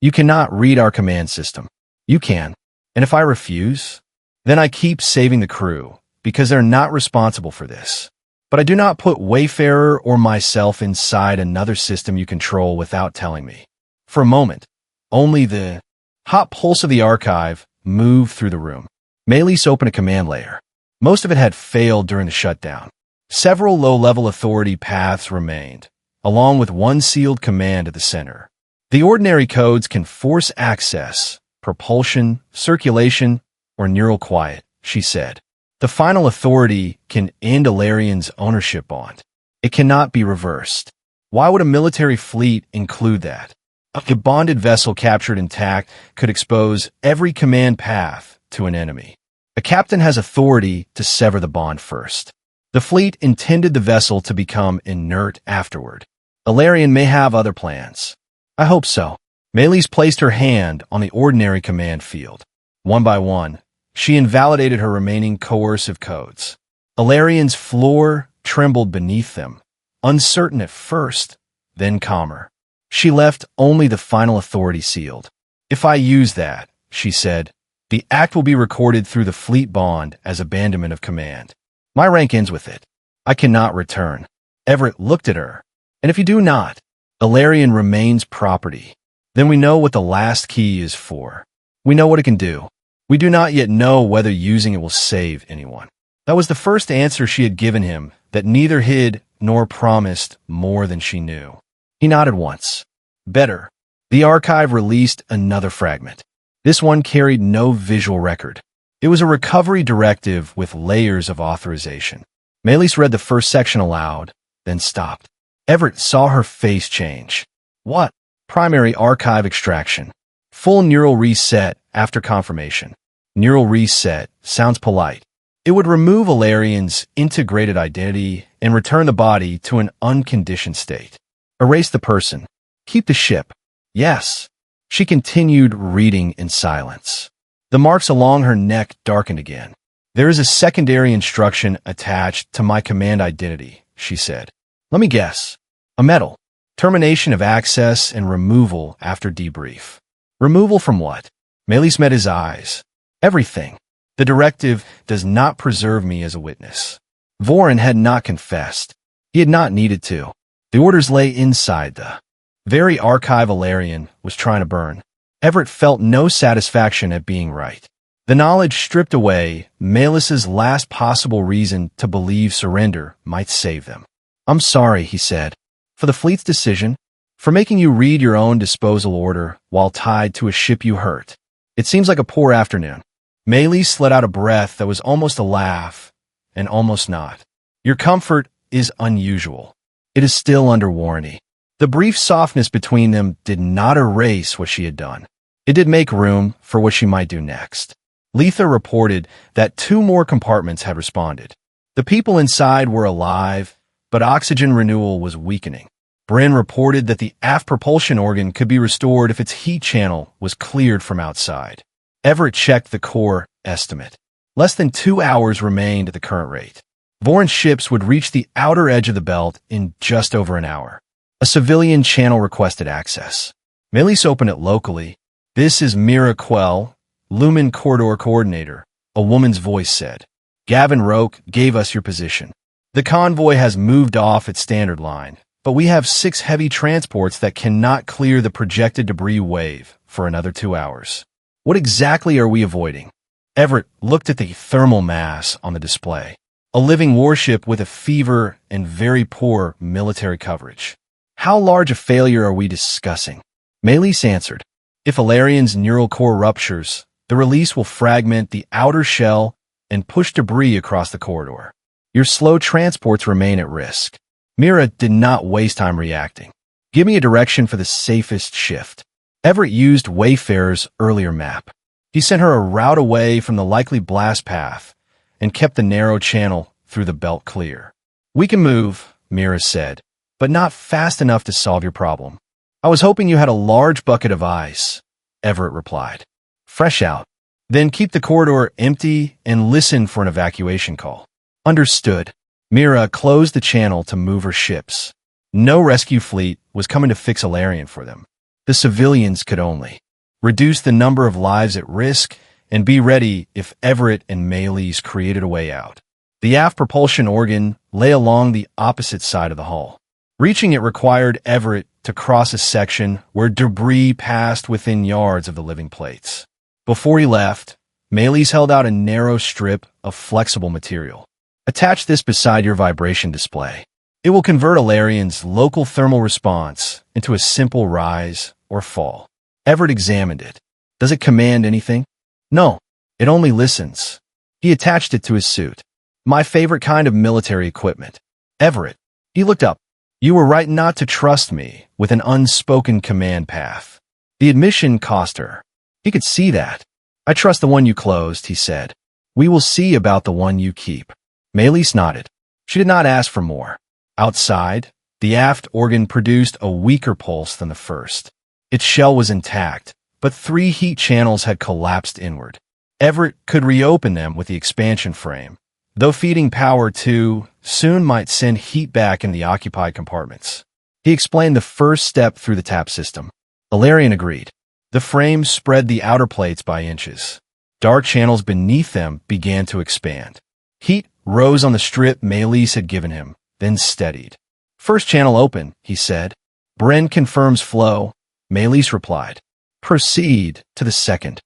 You cannot read our command system. You can. And if I refuse, then I keep saving the crew, because they're not responsible for this. But I do not put Wayfarer or myself inside another system you control without telling me." For a moment, only the hot pulse of the archive moved through the room. Maelis opened a command layer. Most of it had failed during the shutdown. Several low-level authority paths remained, along with one sealed command at the center. "The ordinary codes can force access, propulsion, circulation, or neural quiet," she said. "The final authority can end Ilarion's ownership bond. It cannot be reversed. Why would a military fleet include that? A bonded vessel captured intact could expose every command path to an enemy. A captain has authority to sever the bond first. The fleet intended the vessel to become inert afterward. Ilarion may have other plans. I hope so." Maelis placed her hand on the ordinary command field. One by one, she invalidated her remaining coercive codes. Ilarion's floor trembled beneath them, uncertain at first, then calmer. She left only the final authority sealed. "If I use that," she said, "the act will be recorded through the fleet bond as abandonment of command. My rank ends with it. I cannot return." Everett looked at her. "And if you do not, Ilarion remains property. Then we know what the last key is for. We know what it can do. We do not yet know whether using it will save anyone." That was the first answer she had given him that neither hid nor promised more than she knew. He nodded once. "Better." The archive released another fragment. This one carried no visual record. It was a recovery directive with layers of authorization. Maelis read the first section aloud, then stopped. Everett saw her face change. "What?" "Primary archive extraction. Full neural reset after confirmation." Neural reset sounds polite. It would remove Ilarion's integrated identity and return the body to an unconditioned state. "Erase the person. Keep the ship." "Yes." She continued reading in silence. The marks along her neck darkened again. "There is a secondary instruction attached to my command identity," she said. "Let me guess. A medal. Termination of access and removal after debrief." "Removal from what?" Maelis met his eyes. "Everything. The directive does not preserve me as a witness." Voren had not confessed. He had not needed to. The orders lay inside the very archive Ilarion was trying to burn. Everett felt no satisfaction at being right. The knowledge stripped away Maelis's last possible reason to believe surrender might save them. "I'm sorry," he said, "for the fleet's decision, for making you read your own disposal order while tied to a ship you hurt. It seems like a poor afternoon." Maelis let out a breath that was almost a laugh and almost not. "Your comfort is unusual. It is still under warranty." The brief softness between them did not erase what she had done. It did make room for what she might do next. Letha reported that 2 more compartments had responded. The people inside were alive, but oxygen renewal was weakening. Bryn reported that the aft propulsion organ could be restored if its heat channel was cleared from outside. Everett checked the core estimate. Less than 2 hours remained at the current rate. Voren's ships would reach the outer edge of the belt in just over an hour. A civilian channel requested access. Maelis opened it locally. "This is Mira Quell, Lumen Corridor Coordinator," a woman's voice said. "Gavin Roke gave us your position. The convoy has moved off its standard line, but we have 6 heavy transports that cannot clear the projected debris wave for another 2 hours. What exactly are we avoiding?" Everett looked at the thermal mass on the display. A living warship with a fever and very poor military coverage. "How large a failure are we discussing?" Maelis answered. "If Ilarion's neural core ruptures, the release will fragment the outer shell and push debris across the corridor. Your slow transports remain at risk." Mira did not waste time reacting. "Give me a direction for the safest shift." Everett used Wayfarer's earlier map. He sent her a route away from the likely blast path and kept the narrow channel through the belt clear. "We can move," Mira said, "but not fast enough to solve your problem." "I was hoping you had a large bucket of ice," Everett replied. "Fresh out. Then keep the corridor empty and listen for an evacuation call." "Understood." Mira closed the channel to move her ships. No rescue fleet was coming to fix Ilarion for them. The civilians could only reduce the number of lives at risk and be ready if Everett and Maelis created a way out. The aft propulsion organ lay along the opposite side of the hull. Reaching it required Everett to cross a section where debris passed within yards of the living plates. Before he left, Maelis held out a narrow strip of flexible material. "Attach this beside your vibration display. It will convert Ilarion's local thermal response into a simple rise or fall." Everett examined it. "Does it command anything?" "No, it only listens." He attached it to his suit. "My favorite kind of military equipment." "Everett." He looked up. "You were right not to trust me with an unspoken command path." The admission cost her. He could see that. "I trust the one you closed," he said. "We will see about the one you keep." Maelis nodded. She did not ask for more. Outside, the aft organ produced a weaker pulse than the first. Its shell was intact, but 3 heat channels had collapsed inward. Everett could reopen them with the expansion frame, though feeding power to soon might send heat back in the occupied compartments. He explained the first step through the tap system. Ilarion agreed. The frame spread the outer plates by inches. Dark channels beneath them began to expand. Heat rose on the strip Maelis had given him, then steadied. "First channel open," he said. "Bren confirms flow." Maelis replied. "Proceed to the second."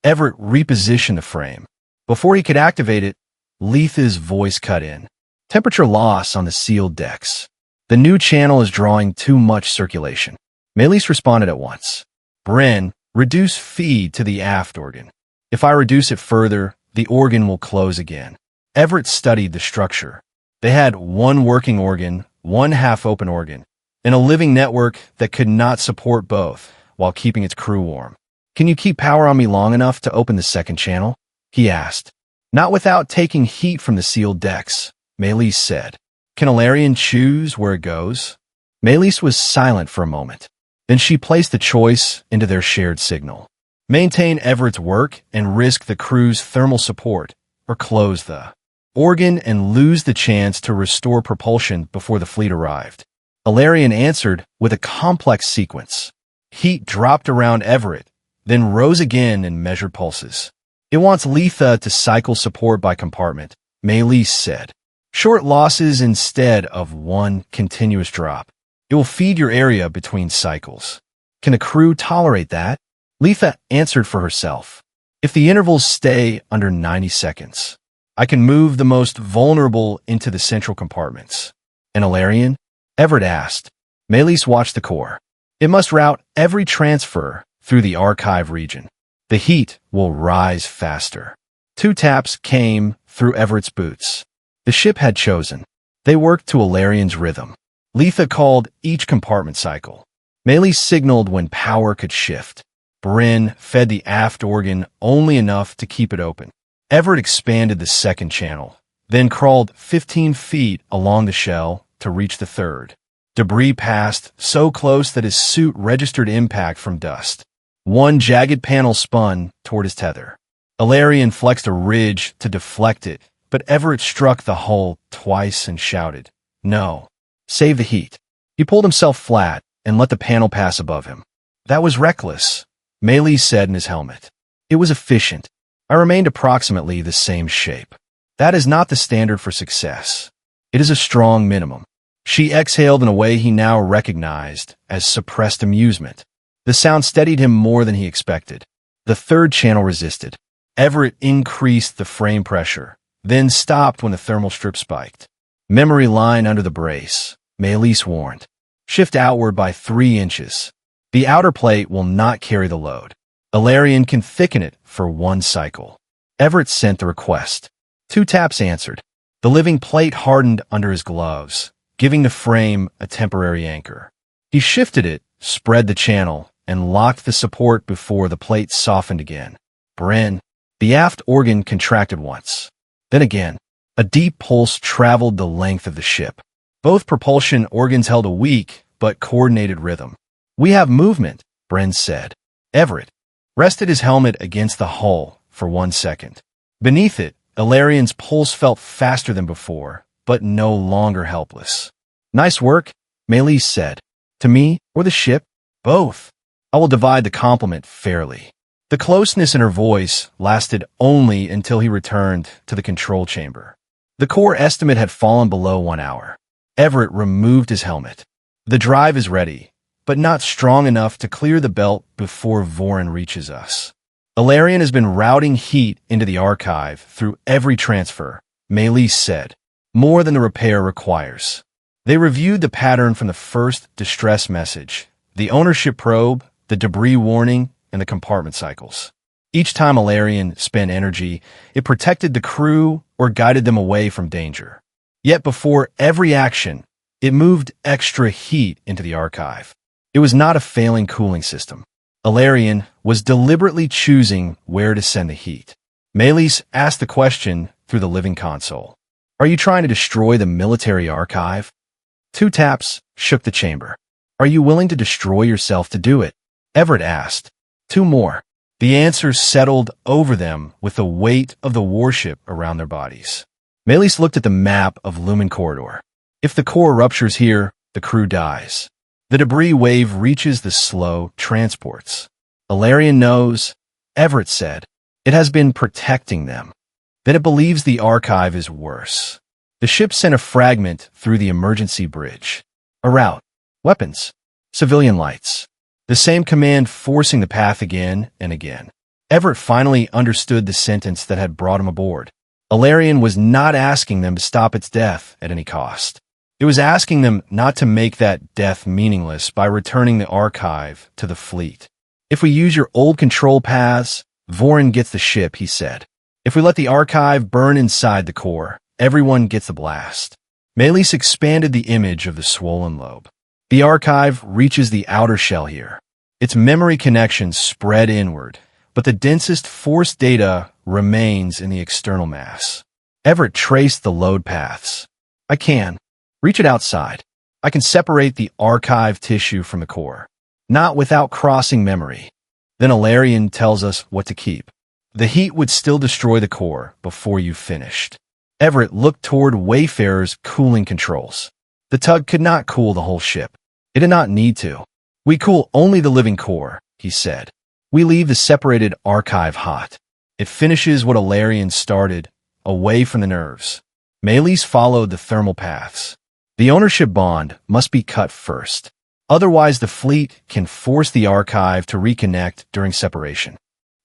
Everett repositioned the frame. Before he could activate it, Letha's voice cut in. "Temperature loss on the sealed decks. The new channel is drawing too much circulation." Maelis responded at once. "Bren, reduce feed to the aft organ. If I reduce it further, the organ will close again." Everett studied the structure. They had 1 working organ, 1 half-open organ, and a living network that could not support both while keeping its crew warm. "Can you keep power on me long enough to open the second channel?" he asked. "Not without taking heat from the sealed decks," Maelis said. "Can Ilarion choose where it goes?" Maelis was silent for a moment. Then she placed the choice into their shared signal. maintain Everett's work and risk the crew's thermal support, or close the organ and lose the chance to restore propulsion before the fleet arrived. Ilarion answered with a complex sequence. Heat dropped around Everett, then rose again and measured pulses. It wants Letha to cycle support by compartment, Maelis said. Short losses instead of one continuous drop. It will feed your area between cycles. Can the crew tolerate that? Letha answered for herself. If the intervals stay under 90 seconds, I can move the most vulnerable into the central compartments. And Ilarion? Everett asked. Maelis watched the core. It must route every transfer through the archive region. The heat will rise faster. 2 taps came through Everett's boots. The ship had chosen. They worked to Ilarion's rhythm. Letha called each compartment cycle. Maelis signaled when power could shift. Bryn fed the aft organ only enough to keep it open. Everett expanded the second channel, then crawled 15 feet along the shell to reach the third. Debris passed so close that his suit registered impact from dust. One jagged panel spun toward his tether. Ilarion flexed a ridge to deflect it, but Everett struck the hull twice and shouted, "No, save the heat." He pulled himself flat and let the panel pass above him. That was reckless, Maelis said in his helmet. It was efficient. I remained approximately the same shape. That is not the standard for success. It is a strong minimum. She exhaled in a way he now recognized as suppressed amusement. The sound steadied him more than he expected. The third channel resisted. Everett increased the frame pressure, then stopped when the thermal strip spiked. Memory line under the brace, Maelis warned. Shift outward by 3 inches. The outer plate will not carry the load. Ilarion can thicken it for 1 cycle. Everett sent the request. 2 taps answered. The living plate hardened under his gloves, giving the frame a temporary anchor. He shifted it, spread the channel, and locked the support before the plate softened again. Bryn. The aft organ contracted once. Then again, a deep pulse traveled the length of the ship. Both propulsion organs held a weak but coordinated rhythm. We have movement, Bryn said. Everett rested his helmet against the hull for 1 second. Beneath it, Ilarion's pulse felt faster than before, but no longer helpless. Nice work, Maelis said. To me, or the ship? Both. I will divide the compliment fairly. The closeness in her voice lasted only until he returned to the control chamber. The core estimate had fallen below 1 hour. Everett removed his helmet. The drive is ready, but not strong enough to clear the belt before Vorin reaches us. Ilarion has been routing heat into the archive through every transfer, Maelis said, more than the repair requires. They reviewed the pattern from the first distress message, the ownership probe, the debris warning, and the compartment cycles. Each time Ilarion spent energy, it protected the crew or guided them away from danger. Yet before every action, it moved extra heat into the archive. It was not a failing cooling system. Ilarion was deliberately choosing where to send the heat. Maelis asked the question through the living console. Are you trying to destroy the military archive? 2 taps shook the chamber. Are you willing to destroy yourself to do it? Everett asked. 2 more. The answer settled over them with the weight of the warship around their bodies. Maelis looked at the map of Lumen Corridor. If the core ruptures here, the crew dies. The debris wave reaches the slow transports. Ilarion knows, Everett said. It has been protecting them. Then it believes the archive is worse. The ship sent a fragment through the emergency bridge. A route. Weapons. Civilian lights. The same command forcing the path again and again. Everett finally understood the sentence that had brought him aboard. Ilarion was not asking them to stop its death at any cost. It was asking them not to make that death meaningless by returning the archive to the fleet. If we use your old control paths, Vorin gets the ship, he said. If we let the archive burn inside the core, everyone gets the blast. Maelis expanded the image of the swollen lobe. The archive reaches the outer shell here. Its memory connections spread inward, but the densest force data remains in the external mass. Everett traced the load paths. I can. Reach it outside. I can separate the archive tissue from the core. Not without crossing memory. Then Ilarion tells us what to keep. The heat would still destroy the core before you finished. Everett looked toward Wayfarer's cooling controls. The tug could not cool the whole ship. It did not need to. We cool only the living core, he said. We leave the separated archive hot. It finishes what Ilarion started, away from the nerves. Maelis followed the thermal paths. The ownership bond must be cut first. Otherwise, the fleet can force the archive to reconnect during separation.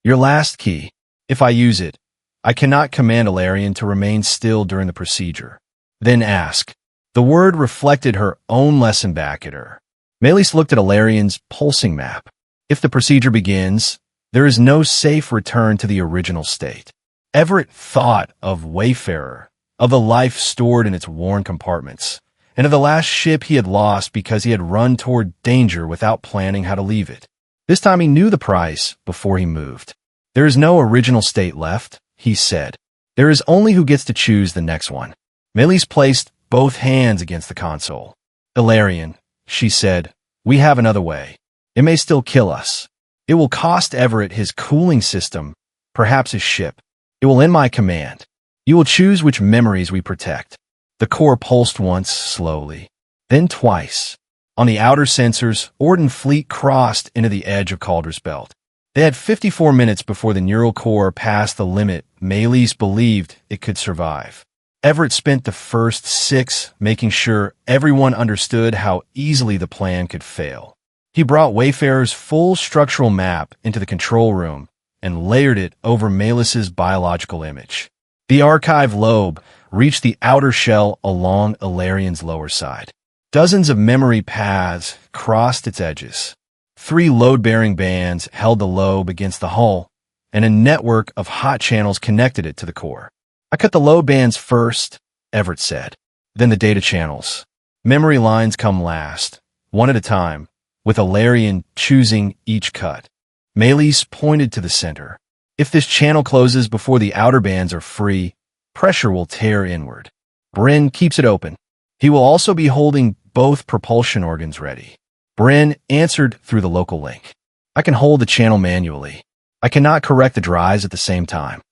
Your last key. If I use it, I cannot command Ilarion to remain still during the procedure. Then ask. The word reflected her own lesson back at her. Maelis looked at Ilarion's pulsing map. If the procedure begins, there is no safe return to the original state. Everett thought of Wayfarer, of the life stored in its worn compartments, and of the last ship he had lost because he had run toward danger without planning how to leave it. This time he knew the price before he moved. There is no original state left, he said. There is only who gets to choose the next one. Maelis placed both hands against the console. Ilarion, she said, we have another way. It may still kill us. It will cost Everett his cooling system, perhaps his ship. It will end my command. You will choose which memories we protect. The core pulsed once, slowly, then twice. On the outer sensors, Orden Fleet crossed into the edge of Calder's belt. They had 54 minutes before the neural core passed the limit Maelis believed it could survive. Everett spent the first 6 making sure everyone understood how easily the plan could fail. He brought Wayfarer's full structural map into the control room and layered it over Maelis's biological image. The archive lobe reached the outer shell along Ilarion's lower side. Dozens of memory paths crossed its edges. 3 load-bearing bands held the lobe against the hull, and a network of hot channels connected it to the core. I cut the load bands first, Everett said. Then the data channels. Memory lines come last, one at a time, with Ilarion choosing each cut. Maelis pointed to the center. If this channel closes before the outer bands are free, pressure will tear inward. Bryn keeps it open. He will also be holding both propulsion organs ready. Bryn answered through the local link. I can hold the channel manually. I cannot correct the drives at the same time.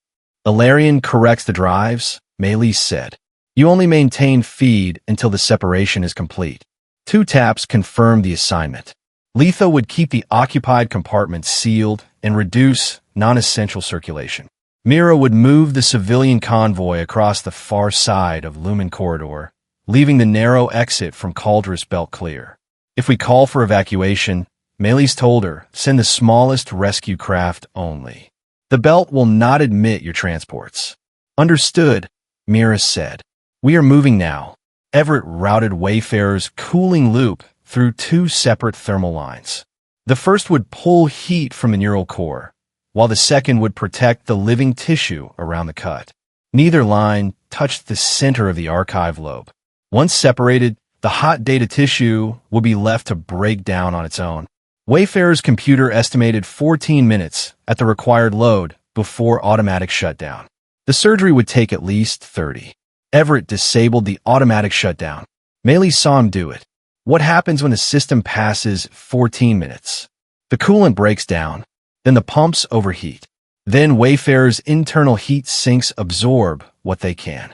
Ilarion corrects the drives, Maelis said. You only maintain feed until the separation is complete. 2 taps confirm the assignment. Letha would keep the occupied compartments sealed and reduce non-essential circulation. Mira would move the civilian convoy across the far side of Lumen Corridor, leaving the narrow exit from Calder's belt clear. If we call for evacuation, Maelis told her, send the smallest rescue craft only. The belt will not admit your transports. Understood, Mira said. We are moving now. Everett routed Wayfarer's cooling loop through 2 separate thermal lines. The first would pull heat from the neural core, while the second would protect the living tissue around the cut. Neither line touched the center of the archive lobe. Once separated, the hot data tissue would be left to break down on its own. Wayfarer's computer estimated 14 minutes at the required load before automatic shutdown. The surgery would take at least 30. Everett disabled the automatic shutdown. Maelis saw him do it. What happens when the system passes 14 minutes? The coolant breaks down. Then the pumps overheat. Then Wayfarer's internal heat sinks absorb what they can.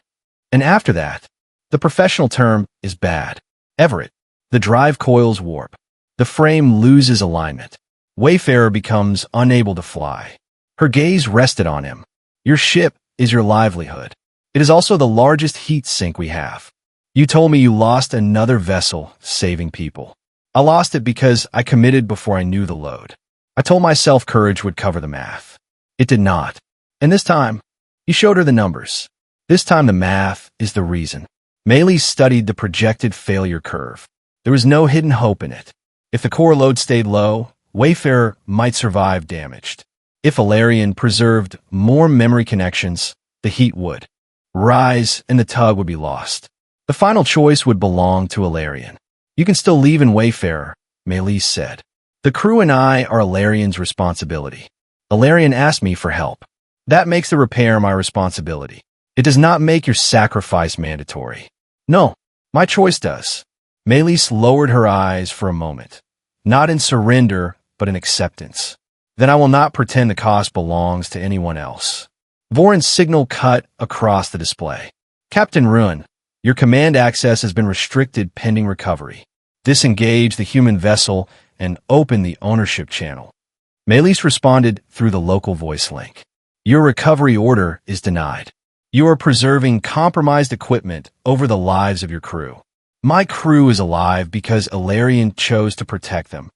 And after that, the professional term is bad. Everett, the drive coils warp. The frame loses alignment. Wayfarer becomes unable to fly. Her gaze rested on him. Your ship is your livelihood. It is also the largest heat sink we have. You told me you lost another vessel saving people. I lost it because I committed before I knew the load. I told myself courage would cover the math. It did not. And this time, he showed her the numbers. This time the math is the reason. Maelis studied the projected failure curve. There was no hidden hope in it. If the core load stayed low, Wayfarer might survive damaged. If Ilarion preserved more memory connections, the heat would rise and the tug would be lost. The final choice would belong to Ilarion. You can still leave in Wayfarer, Maelis said. The crew and I are Ilarion's responsibility. Ilarion asked me for help. That makes the repair my responsibility. It does not make your sacrifice mandatory. No, my choice does. Maelis lowered her eyes for a moment, not in surrender, but in acceptance. Then I will not pretend the cost belongs to anyone else. Voron's signal cut across the display. Captain Ruun, your command access has been restricted pending recovery. Disengage the human vessel and open the ownership channel. Maelis responded through the local voice link. Your recovery order is denied. You are preserving compromised equipment over the lives of your crew. My crew is alive because Ilarion chose to protect them.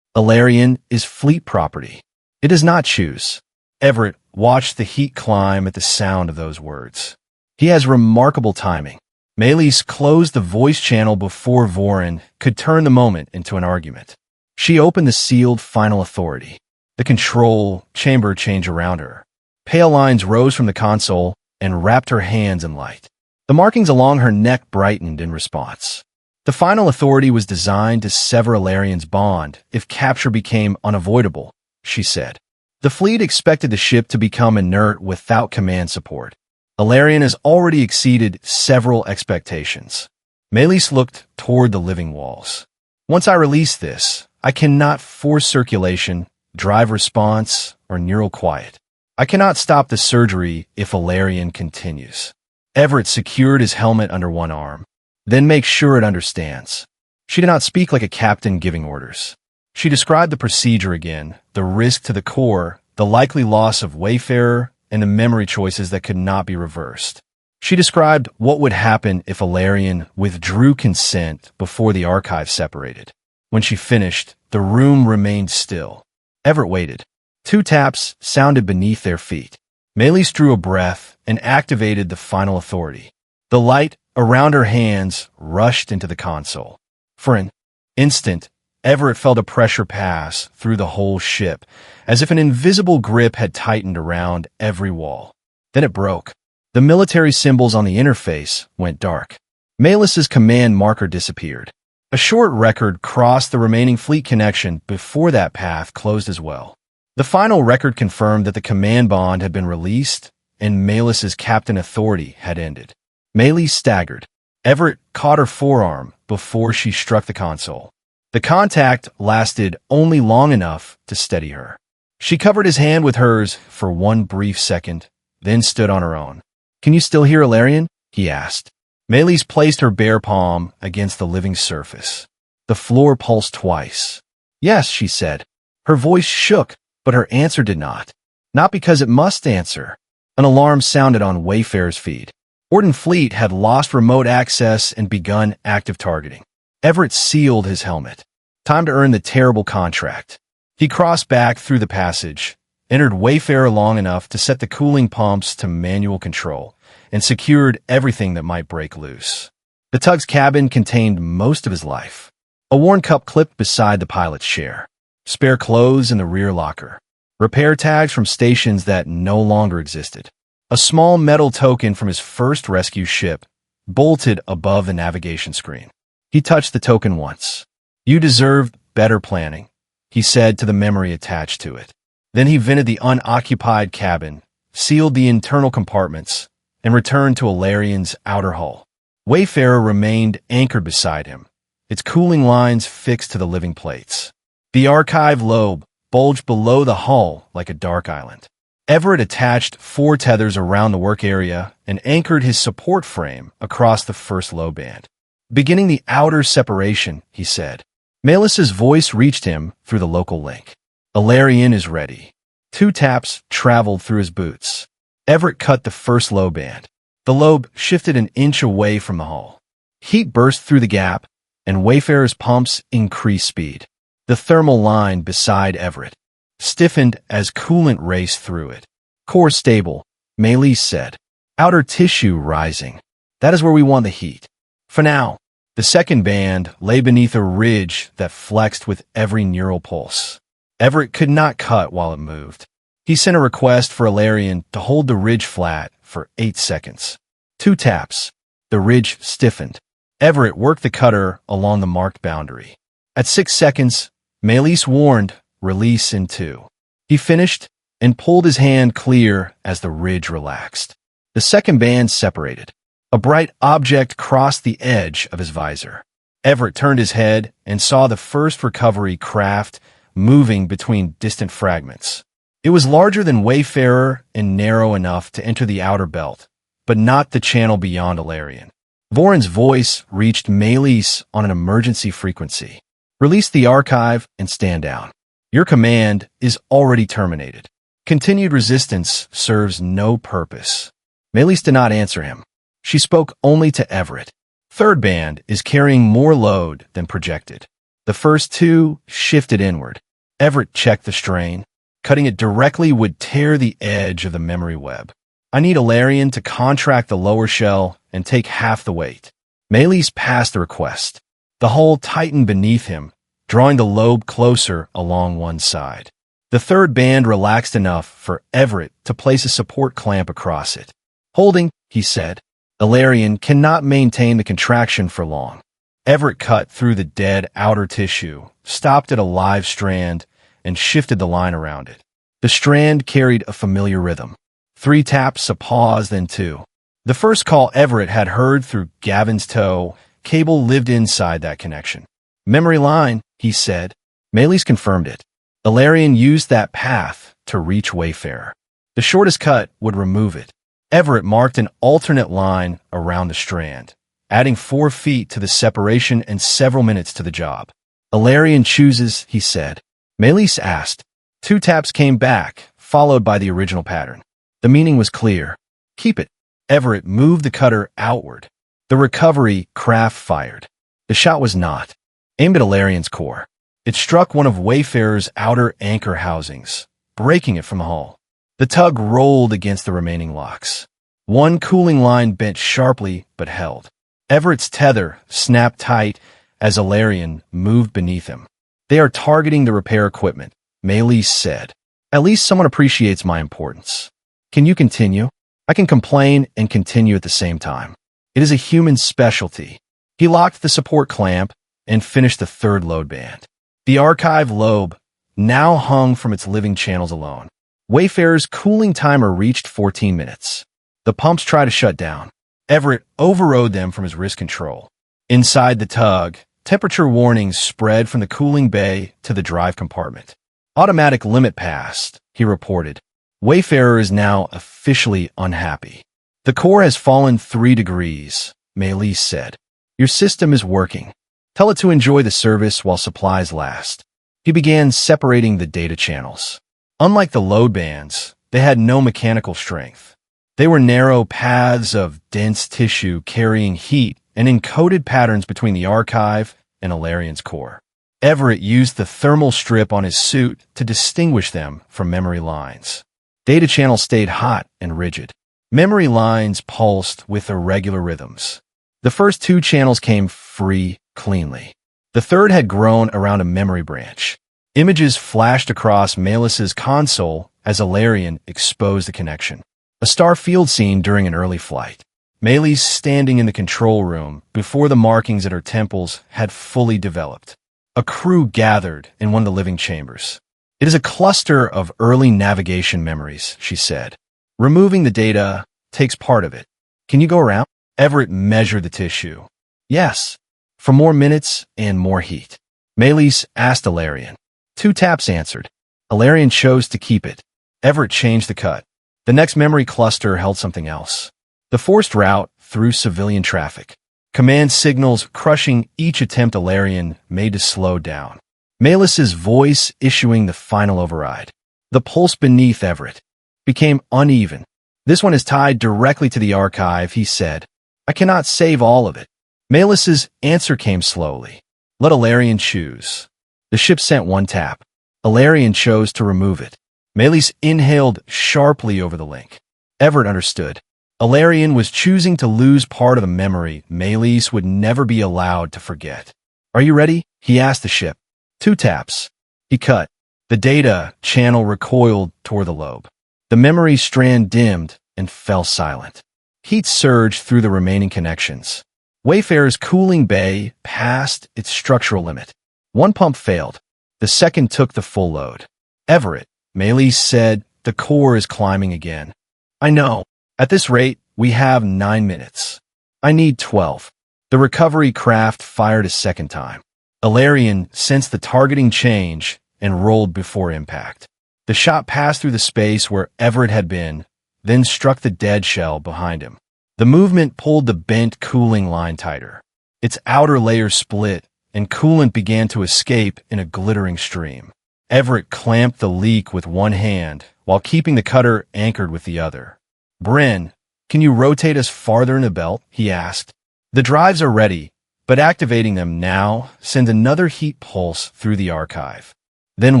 Ilarion is fleet property. It does not choose. Everett watched the heat climb at the sound of those words. He has remarkable timing. Maelis closed the voice channel before Voron could turn the moment into an argument. She opened the sealed final authority. The control chamber changed around her. Pale lines rose from the console and wrapped her hands in light. The markings along her neck brightened in response. The final authority was designed to sever Ilarion's bond if capture became unavoidable, she said. The fleet expected the ship to become inert without command support. Ilarion has already exceeded several expectations. Maelis looked toward the living walls. Once I release this, I cannot force circulation, drive response, or neural quiet. I cannot stop the surgery if Ilarion continues. Everett secured his helmet under one arm. Then make sure it understands. She did not speak like a captain giving orders. She described the procedure again, the risk to the core, the likely loss of Wayfarer, and the memory choices that could not be reversed. She described what would happen if Ilarion withdrew consent before the archive separated. When she finished, the room remained still. Everett waited. 2 taps sounded beneath their feet. Maelis drew a breath and activated the final authority. The light around her hands rushed into the console. For an instant, Everett felt a pressure pass through the whole ship, as if an invisible grip had tightened around every wall. Then it broke. The military symbols on the interface went dark. Maelis's command marker disappeared. A short record crossed the remaining fleet connection before that path closed as well. The final record confirmed that the command bond had been released and Maelis's captain authority had ended. Maelis staggered. Everett caught her forearm before she struck the console. The contact lasted only long enough to steady her. She covered his hand with hers for one brief second, then stood on her own. "Can you still hear Ilarion?" he asked. Maelis placed her bare palm against the living surface. The floor pulsed twice. "Yes," she said. Her voice shook, but her answer did not. Not because it must answer. An alarm sounded on Wayfarer's feed. Orden Fleet had lost remote access and begun active targeting. Everett sealed his helmet. Time to earn the terrible contract. He crossed back through the passage, entered Wayfarer long enough to set the cooling pumps to manual control, and secured everything that might break loose. The tug's cabin contained most of his life. A worn cup clipped beside the pilot's chair. Spare clothes in the rear locker. Repair tags from stations that no longer existed. A small metal token from his first rescue ship, bolted above the navigation screen. He touched the token once. "You deserved better planning," he said to the memory attached to it. Then he vented the unoccupied cabin, sealed the internal compartments, and returned to Ilarion's outer hull. Wayfarer remained anchored beside him, its cooling lines fixed to the living plates. The archive lobe bulged below the hull like a dark island. Everett attached 4 tethers around the work area and anchored his support frame across the first low band. "Beginning the outer separation," he said. Maelis's voice reached him through the local link. "Ilarion is ready." 2 taps traveled through his boots. Everett cut the first low band. The lobe shifted an inch away from the hull. Heat burst through the gap, and Wayfarer's pumps increased speed. The thermal line beside Everett stiffened as coolant raced through it. "Core stable," Maelis said. "Outer tissue rising. That is where we want the heat. For now." The second band lay beneath a ridge that flexed with every neural pulse. Everett could not cut while it moved. He sent a request for Ilarion to hold the ridge flat for 8 seconds. 2 taps. The ridge stiffened. Everett worked the cutter along the marked boundary. At 6 seconds, Maelis warned, "Release in 2." He finished and pulled his hand clear as the ridge relaxed. The second band separated. A bright object crossed the edge of his visor. Everett turned his head and saw the first recovery craft moving between distant fragments. It was larger than Wayfarer and narrow enough to enter the outer belt, but not the channel beyond Alarion. Voron's voice reached Maelis on an emergency frequency. Release the archive and stand down. Your command is already terminated. Continued resistance serves no purpose. Maelis did not answer him. She spoke only to Everett. Third band is carrying more load than projected. The first two shifted inward. Everett checked the strain. Cutting it directly would tear the edge of the memory web. I need Alarion to contract the lower shell and take half the weight. Maelis passed the request. The hull tightened beneath him, drawing the lobe closer along one side. The third band relaxed enough for Everett to place a support clamp across it. Holding, he said. Alarion cannot maintain the contraction for long. Everett cut through the dead outer tissue, stopped at a live strand, and shifted the line around it. The strand carried a familiar rhythm. 3 taps, a pause, then 2. The first call Everett had heard through Gavin's toe cable lived inside that connection. Memory line, he said. Maelis confirmed it. Alarion used that path to reach Wayfarer. The shortest cut would remove it. Everett marked an alternate line around the strand, adding 4 feet to the separation and several minutes to the job. Alarion chooses, he said. Maelis asked. 2 taps came back, followed by the original pattern. The meaning was clear. Keep it. Everett moved the cutter outward. The recovery craft fired. The shot was not aimed at Alarion's core. It struck one of Wayfarer's outer anchor housings, breaking it from the hull. The tug rolled against the remaining locks. One cooling line bent sharply but held. Everett's tether snapped tight as Alarion moved beneath him. They are targeting the repair equipment, Maelis said. At least someone appreciates my importance. Can you continue? I can complain and continue at the same time. It is a human specialty. He locked the support clamp and finished the third load band. The archive lobe now hung from its living channels alone. Wayfarer's cooling timer reached 14 minutes. The pumps tried to shut down. Everett overrode them from his wrist control. Inside the tug, temperature warnings spread from the cooling bay to the drive compartment. Automatic limit passed, he reported. Wayfarer is now officially unhappy. The core has fallen 3 degrees, Maelis said. Your system is working. Tell it to enjoy the service while supplies last. He began separating the data channels. Unlike the load bands, they had no mechanical strength. They were narrow paths of dense tissue carrying heat and encoded patterns between the archive and Alarion's core. Everett used the thermal strip on his suit to distinguish them from memory lines. Data channels stayed hot and rigid. Memory lines pulsed with irregular rhythms. The first 2 channels came free cleanly. The third had grown around a memory branch. Images flashed across Maelis's console as Alarion exposed the connection. A star-field scene during an early flight. Maelis standing in the control room before the markings at her temples had fully developed. A crew gathered in one of the living chambers. It is a cluster of early navigation memories, she said. Removing the data takes part of it. Can you go around? Everett measured the tissue. Yes. For more minutes and more heat. Maelis asked Alarion. 2 taps answered. Alarion chose to keep it. Everett changed the cut. The next memory cluster held something else. The forced route through civilian traffic. Command signals crushing each attempt Alarion made to slow down. Maelis's voice issuing the final override. The pulse beneath Everett became uneven. This one is tied directly to the archive, he said. I cannot save all of it. Maelis's answer came slowly. Let Alarion choose. The ship sent 1 tap. Alarion chose to remove it. Maelis inhaled sharply over the link. Everett understood. Alarion was choosing to lose part of the memory Maelis would never be allowed to forget. Are you ready? He asked the ship. 2 taps. He cut. The data channel recoiled toward the lobe. The memory strand dimmed and fell silent. Heat surged through the remaining connections. Wayfarer's cooling bay passed its structural limit. 1 pump failed. The second took the full load. Everett, Maelis said, the core is climbing again. I know. At this rate, we have 9 minutes. I need 12. The recovery craft fired a second time. Alarion sensed the targeting change and rolled before impact. The shot passed through the space where Everett had been, then struck the dead shell behind him. The movement pulled the bent cooling line tighter. Its outer layer split, and coolant began to escape in a glittering stream. Everett clamped the leak with one hand while keeping the cutter anchored with the other. "Bryn, can you rotate us farther in the belt?" he asked. "The drives are ready, but activating them now sends another heat pulse through the archive." "Then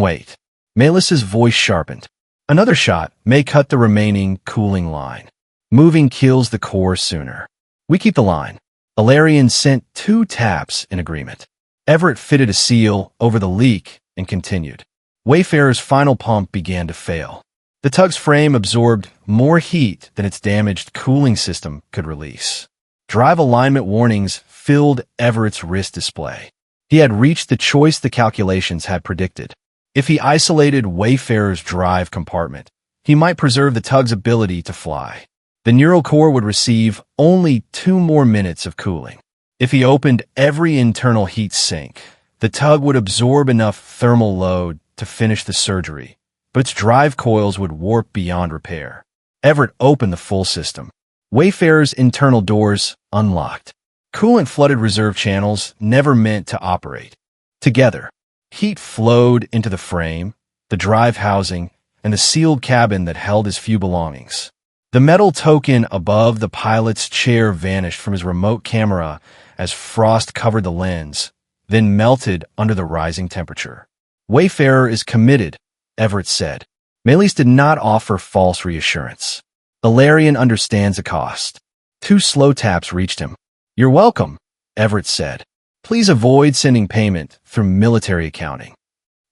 wait." Maelis's voice sharpened. "Another shot may cut the remaining cooling line. Moving kills the core sooner. We keep the line." Ilarion sent 2 taps in agreement. Everett fitted a seal over the leak and continued. Wayfarer's final pump began to fail. The tug's frame absorbed more heat than its damaged cooling system could release. Drive alignment warnings filled Everett's wrist display. He had reached the choice the calculations had predicted. If he isolated Wayfarer's drive compartment, he might preserve the tug's ability to fly. The neural core would receive only 2 more minutes of cooling. If he opened every internal heat sink, the tug would absorb enough thermal load to finish the surgery, but its drive coils would warp beyond repair. Everett opened the full system. Wayfarer's internal doors unlocked. Coolant-flooded reserve channels never meant to operate. Together, heat flowed into the frame, the drive housing, and the sealed cabin that held his few belongings. The metal token above the pilot's chair vanished from his remote camera as frost covered the lens, then melted under the rising temperature. "Wayfarer is committed," Everett said. Maelis did not offer false reassurance. "Ilarion understands the cost." 2 slow taps reached him. "You're welcome," Everett said. "Please avoid sending payment through military accounting."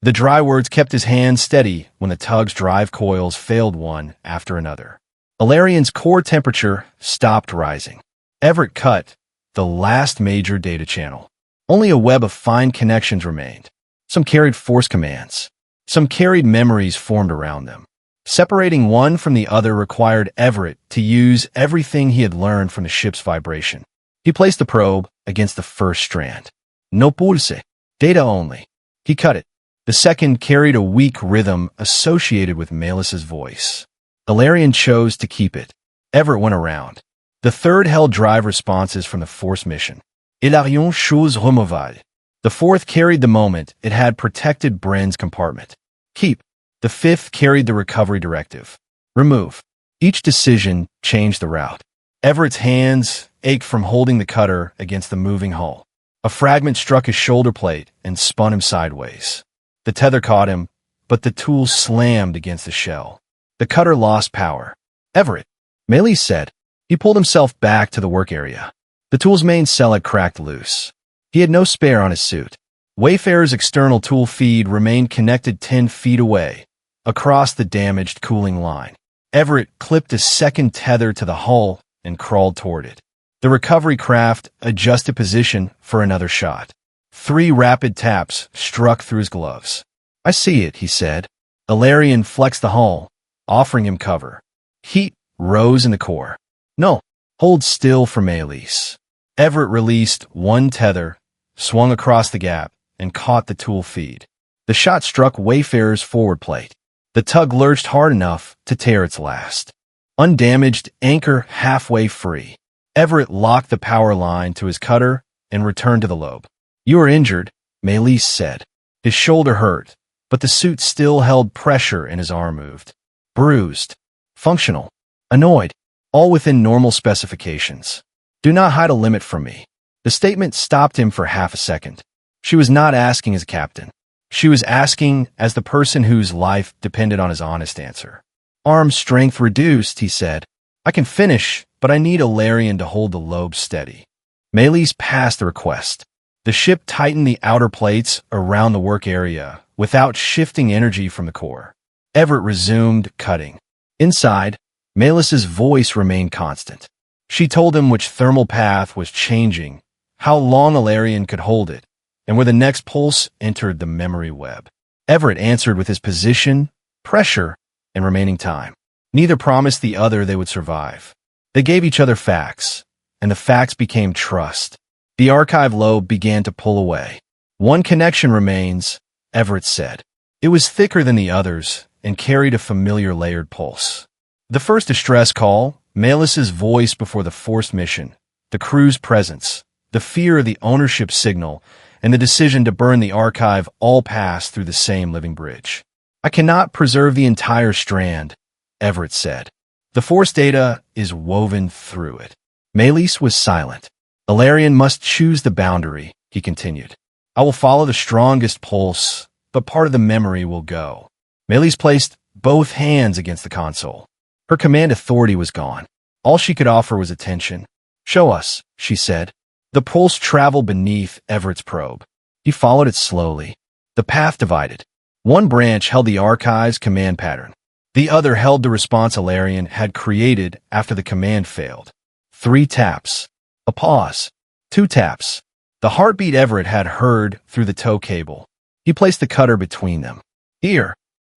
The dry words kept his hand steady when the tug's drive coils failed one after another. Ilarion's core temperature stopped rising. Everett cut the last major data channel. Only a web of fine connections remained. Some carried force commands. Some carried memories formed around them. Separating one from the other required Everett to use everything he had learned from the ship's vibration. He placed the probe against the first strand. No pulse. Data only. He cut it. The second carried a weak rhythm associated with Maelis's voice. Ilarion chose to keep it. Everett went around. The third held drive responses from the force mission. Ilarion chose removal. The fourth carried the moment it had protected Bryn's compartment. Keep. The fifth carried the recovery directive. Remove. Each decision changed the route. Everett's hands ached from holding the cutter against the moving hull. A fragment struck his shoulder plate and spun him sideways. The tether caught him, but the tool slammed against the shell. The cutter lost power. "Everett," Maelis said. He pulled himself back to the work area. The tool's main cell had cracked loose. He had no spare on his suit. Wayfarer's external tool feed remained connected 10 feet away, across the damaged cooling line. Everett clipped a second tether to the hull and crawled toward it. The recovery craft adjusted position for another shot. 3 rapid taps struck through his gloves. "I see it," he said. Ilarion flexed the hull, offering him cover. Heat rose in the core. "No, hold still for Maelis." Everett released one tether, swung across the gap, and caught the tool feed. The shot struck Wayfarer's forward plate. The tug lurched hard enough to tear its last. Undamaged, anchor halfway free. Everett locked the power line to his cutter and returned to the lobe. "You are injured," Maelis said. His shoulder hurt, but the suit still held pressure and his arm moved. "Bruised. Functional. Annoyed. All within normal specifications. Do not hide a limit from me." The statement stopped him for half a second. She was not asking as a captain. She was asking as the person whose life depended on his honest answer. "Arm strength reduced," he said. "I can finish, but I need Ilarion to hold the lobe steady." Maelis passed the request. The ship tightened the outer plates around the work area without shifting energy from the core. Everett resumed cutting. Inside, Maelis's voice remained constant. She told him which thermal path was changing, how long Ilarion could hold it, and where the next pulse entered the memory web. Everett answered with his position, pressure, and remaining time. Neither promised the other they would survive. They gave each other facts, and the facts became trust. The archive lobe began to pull away. "One connection remains," Everett said. It was thicker than the others and carried a familiar layered pulse. The first distress call, Maelis's voice before the forced mission, the crew's presence, the fear of the ownership signal, and the decision to burn the archive all passed through the same living bridge. I cannot preserve the entire strand, Everett said. The force data is woven through it. Maelis was silent. Ilarion must choose the boundary, he continued. I will follow the strongest pulse, but part of the memory will go. Maelis placed both hands against the console. Her command authority was gone. All she could offer was attention. Show us, she said. The pulse traveled beneath Everett's probe. He followed it slowly. The path divided. One branch held the archive's command pattern. The other held the response Ilarion had created after the command failed. 3 taps. A pause. 2 taps. The heartbeat Everett had heard through the tow cable. He placed the cutter between them. Here.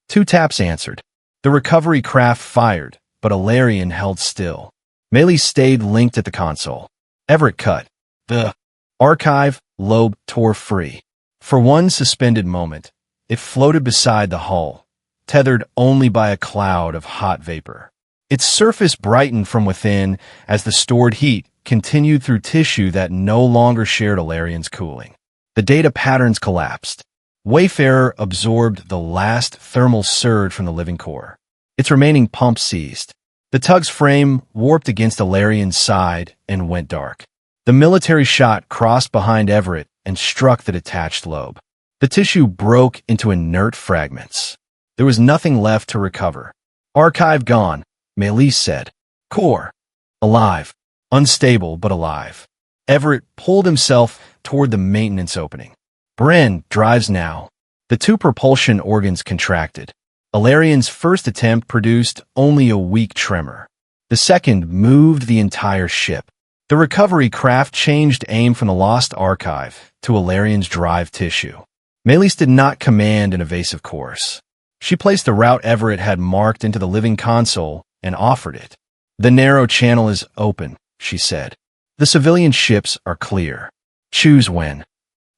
2 taps answered. The recovery craft fired, but Ilarion held still. Maelis stayed linked at the console. Everett cut. The archive lobe tore free. For one suspended moment, it floated beside the hull, tethered only by a cloud of hot vapor. Its surface brightened from within as the stored heat continued through tissue that no longer shared Ilarion's cooling. The data patterns collapsed. Wayfarer absorbed the last thermal surge from the living core. Its remaining pump seized. The tug's frame warped against Ilarion's side and went dark. The military shot crossed behind Everett and struck the detached lobe. The tissue broke into inert fragments. There was nothing left to recover. Archive gone, Maelis said. Core. Alive. Unstable, but alive. Everett pulled himself toward the maintenance opening. Bren drives now. The 2 propulsion organs contracted. Ilarion's first attempt produced only a weak tremor. The second moved the entire ship. The recovery craft changed aim from the lost archive to Ilarion's drive tissue. Maelis did not command an evasive course. She placed the route Everett had marked into the living console and offered it. The narrow channel is open, she said. The civilian ships are clear. Choose when.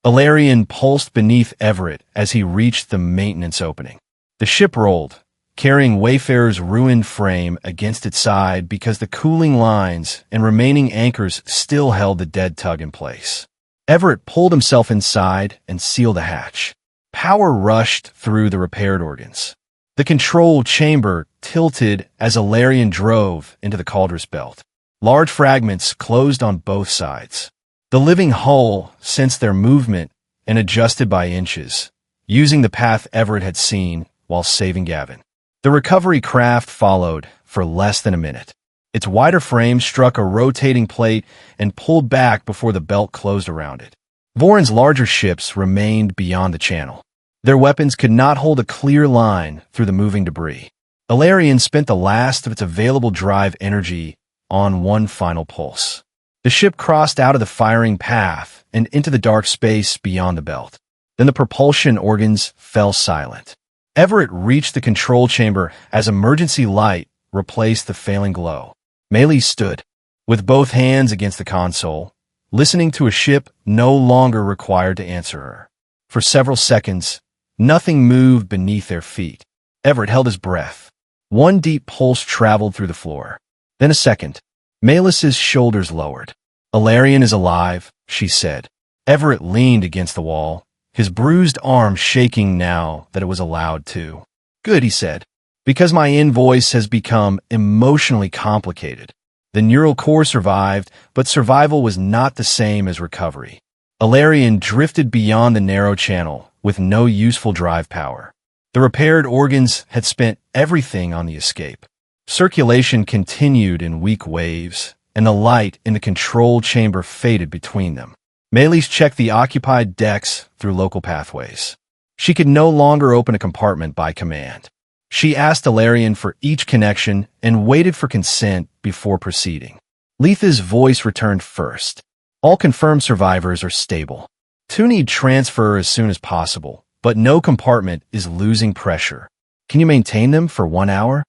Ilarion pulsed beneath Everett as he reached the maintenance opening. The ship rolled, carrying Wayfarer's ruined frame against its side because the cooling lines and remaining anchors still held the dead tug in place. Everett pulled himself inside and sealed the hatch. Power rushed through the repaired organs. The control chamber tilted as Ilarion drove into the cauldron belt. Large fragments closed on both sides. The living hull sensed their movement and adjusted by inches, using the path Everett had seen while saving Gavin. The recovery craft followed for less than a minute. Its wider frame struck a rotating plate and pulled back before the belt closed around it. Voron's larger ships remained beyond the channel. Their weapons could not hold a clear line through the moving debris. Ilarion spent the last of its available drive energy on one final pulse. The ship crossed out of the firing path and into the dark space beyond the belt. Then the propulsion organs fell silent. Everett reached the control chamber as emergency light replaced the failing glow. Maelis stood, with both hands against the console, listening to a ship no longer required to answer her. For several seconds, nothing moved beneath their feet. Everett held his breath. One deep pulse traveled through the floor. Then a second. Maelis's shoulders lowered. Ilarion is alive, she said. Everett leaned against the wall, his bruised arm shaking now that it was allowed to. Good, he said, because my invoice has become emotionally complicated. The neural core survived, but survival was not the same as recovery. Ilarion drifted beyond the narrow channel with no useful drive power. The repaired organs had spent everything on the escape. Circulation continued in weak waves, and the light in the control chamber faded between them. Maelis checked the occupied decks through local pathways. She could no longer open a compartment by command. She asked Ilarion for each connection and waited for consent before proceeding. Letha's voice returned first. All confirmed survivors are stable. 2 need transfer as soon as possible, but no compartment is losing pressure. Can you maintain them for 1 hour?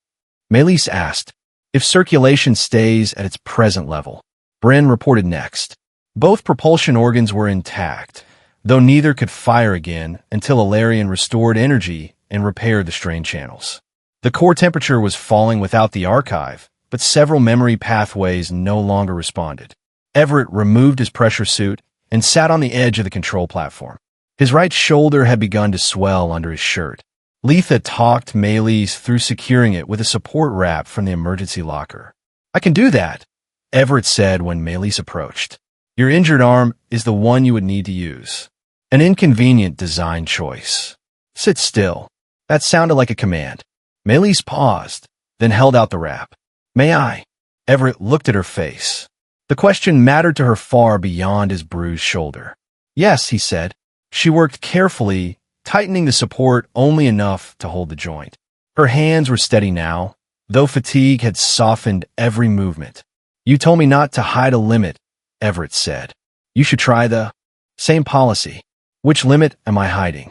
Maelis asked. If circulation stays at its present level. Bren reported next. Both propulsion organs were intact, though neither could fire again until Ilarion restored energy and repaired the strained channels. The core temperature was falling without the archive, but several memory pathways no longer responded. Everett removed his pressure suit and sat on the edge of the control platform. His right shoulder had begun to swell under his shirt. Letha talked Maelis through securing it with a support wrap from the emergency locker. "I can do that," Everett said when Maelis approached. "Your injured arm is the one you would need to use. An inconvenient design choice. Sit still." That sounded like a command. Maelis paused, then held out the wrap. "May I?" Everett looked at her face. The question mattered to her far beyond his bruised shoulder. "Yes," he said. She worked carefully, tightening the support only enough to hold the joint. Her hands were steady now, though fatigue had softened every movement. "You told me not to hide a limit," Everett said. "You should try the same policy." "Which limit am I hiding?"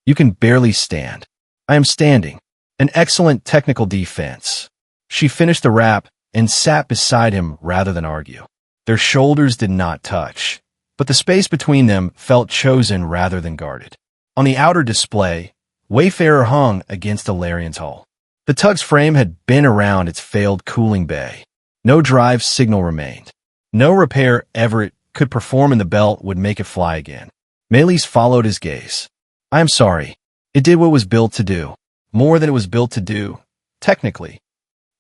"You can barely stand." "I am standing." "An excellent technical defense." She finished the wrap and sat beside him rather than argue. Their shoulders did not touch, but the space between them felt chosen rather than guarded. On the outer display, Wayfarer hung against Alarian's hull. The tug's frame had been around its failed cooling bay. No drive signal remained. No repair Everett could perform in the belt would make it fly again. Maelis followed his gaze. "I am sorry. It did what it was built to do. More than it was built to do, technically.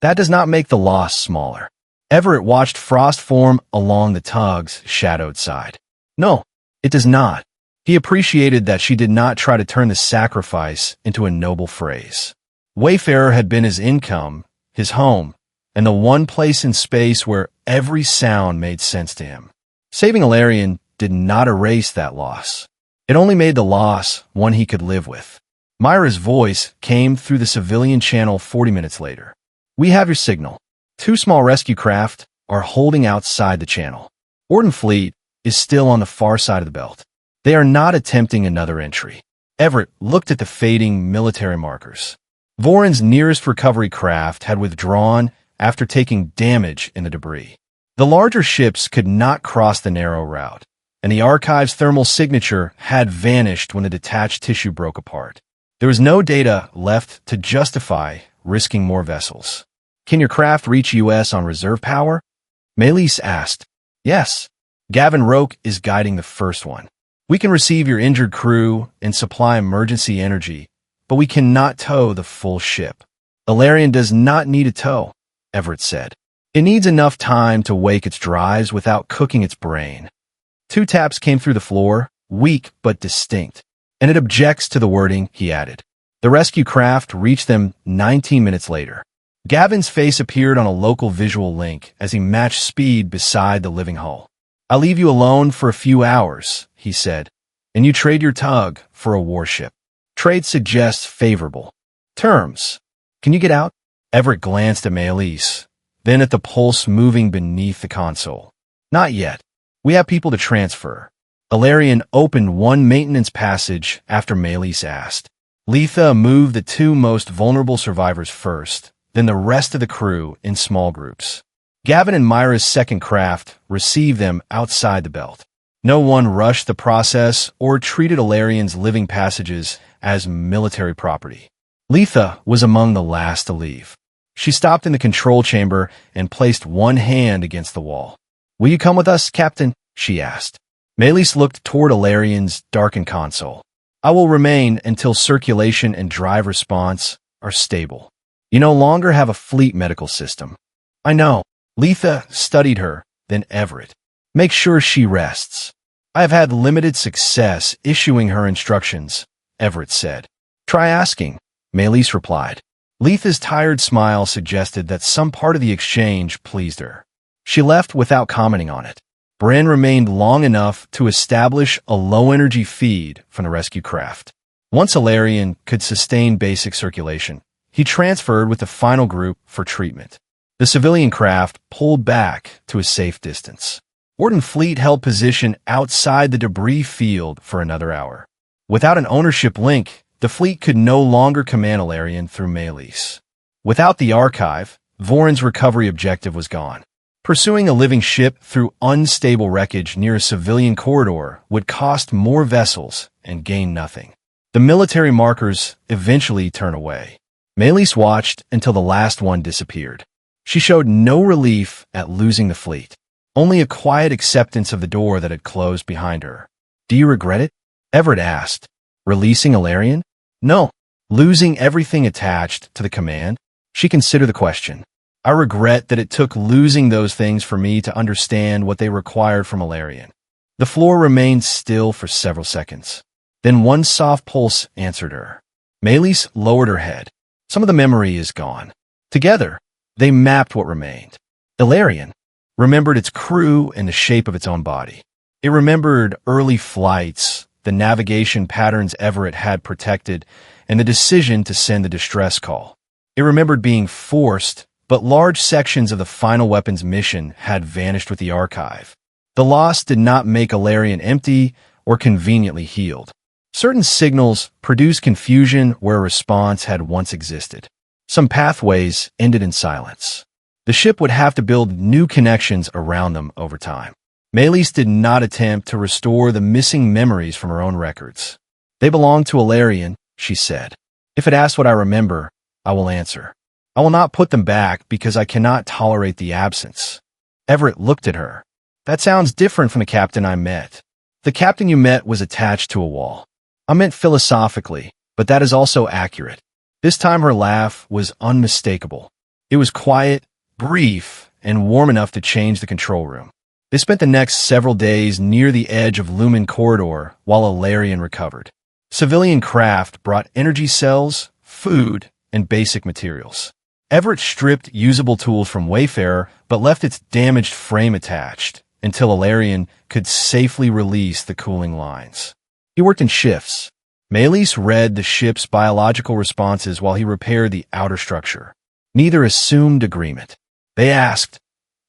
That does not make the loss smaller." Everett watched frost form along the tug's shadowed side. "No, it does not." He appreciated that she did not try to turn the sacrifice into a noble phrase. Wayfarer had been his income, his home, and the one place in space where every sound made sense to him. Saving Alarian did not erase that loss. It only made the loss one he could live with. Myra's voice came through the civilian channel 40 minutes later. "We have your signal. 2 small rescue craft are holding outside the channel. Orden Fleet is still on the far side of the belt. They are not attempting another entry." Everett looked at the fading military markers. Voron's nearest recovery craft had withdrawn after taking damage in the debris. The larger ships could not cross the narrow route, and the archive's thermal signature had vanished when the detached tissue broke apart. There was no data left to justify risking more vessels. "Can your craft reach US on reserve power?" Maelis asked. "Yes. Gavin Roque is guiding the first one. We can receive your injured crew and supply emergency energy, but we cannot tow the full ship." "Alarian does not need a tow," Everett said. "It needs enough time to wake its drives without cooking its brain." 2 taps came through the floor, weak but distinct. "And it objects to the wording," he added. The rescue craft reached them 19 minutes later. Gavin's face appeared on a local visual link as he matched speed beside the living hull. "I'll leave you alone for a few hours," he said, "and you trade your tug for a warship. Trade suggests favorable terms. Can you get out?" Everett glanced at Maelis, then at the pulse moving beneath the console. "Not yet. We have people to transfer." Alarian opened one maintenance passage after Maelis asked. Letha moved the 2 most vulnerable survivors first, then the rest of the crew in small groups. Gavin and Myra's second craft received them outside the belt. No one rushed the process or treated Alarian's living passages as military property. Letha was among the last to leave. She stopped in the control chamber and placed one hand against the wall. "Will you come with us, Captain?" she asked. Maelis looked toward Alarian's darkened console. "I will remain until circulation and drive response are stable. You no longer have a fleet medical system." "I know." Letha studied her, then Everett. "Make sure she rests." "I have had limited success issuing her instructions," Everett said. "Try asking," Maelis replied. Letha's tired smile suggested that some part of the exchange pleased her. She left without commenting on it. Bren remained long enough to establish a low-energy feed from the rescue craft. Once Alarian could sustain basic circulation, he transferred with the final group for treatment. The civilian craft pulled back to a safe distance. Orden Fleet held position outside the debris field for another hour. Without an ownership link, the fleet could no longer command Alarian through Maelis. Without the archive, Voron's recovery objective was gone. Pursuing a living ship through unstable wreckage near a civilian corridor would cost more vessels and gain nothing. The military markers eventually turn away. Maelis watched until the last one disappeared. She showed no relief at losing the fleet, only a quiet acceptance of the door that had closed behind her. Do you regret it? Everett asked. Releasing Ilarion? No. Losing everything attached to the command? She considered the question. I regret that it took losing those things for me to understand what they required from Ilarion. The floor remained still for several seconds. Then one soft pulse answered her. Maelis lowered her head. Some of the memory is gone. Together, they mapped what remained. Ilarion remembered its crew and the shape of its own body. It remembered early flights, the navigation patterns Everett had protected, and the decision to send the distress call. It remembered being forced, but large sections of the final weapons mission had vanished with the archive. The loss did not make Ilarion empty or conveniently healed. Certain signals produced confusion where a response had once existed. Some pathways ended in silence. The ship would have to build new connections around them over time. Maelis did not attempt to restore the missing memories from her own records. They belong to Ilarion, she said. If it asks what I remember, I will answer. I will not put them back because I cannot tolerate the absence. Everett looked at her. That sounds different from the captain I met. The captain you met was attached to a wall. I meant philosophically, but that is also accurate. This time her laugh was unmistakable. It was quiet, brief, and warm enough to change the control room. They spent the next several days near the edge of Lumen Corridor while Ilarion recovered. Civilian craft brought energy cells, food, and basic materials. Everett stripped usable tools from Wayfarer but left its damaged frame attached until Ilarion could safely release the cooling lines. He worked in shifts. Maelis read the ship's biological responses while he repaired the outer structure. Neither assumed agreement. They asked,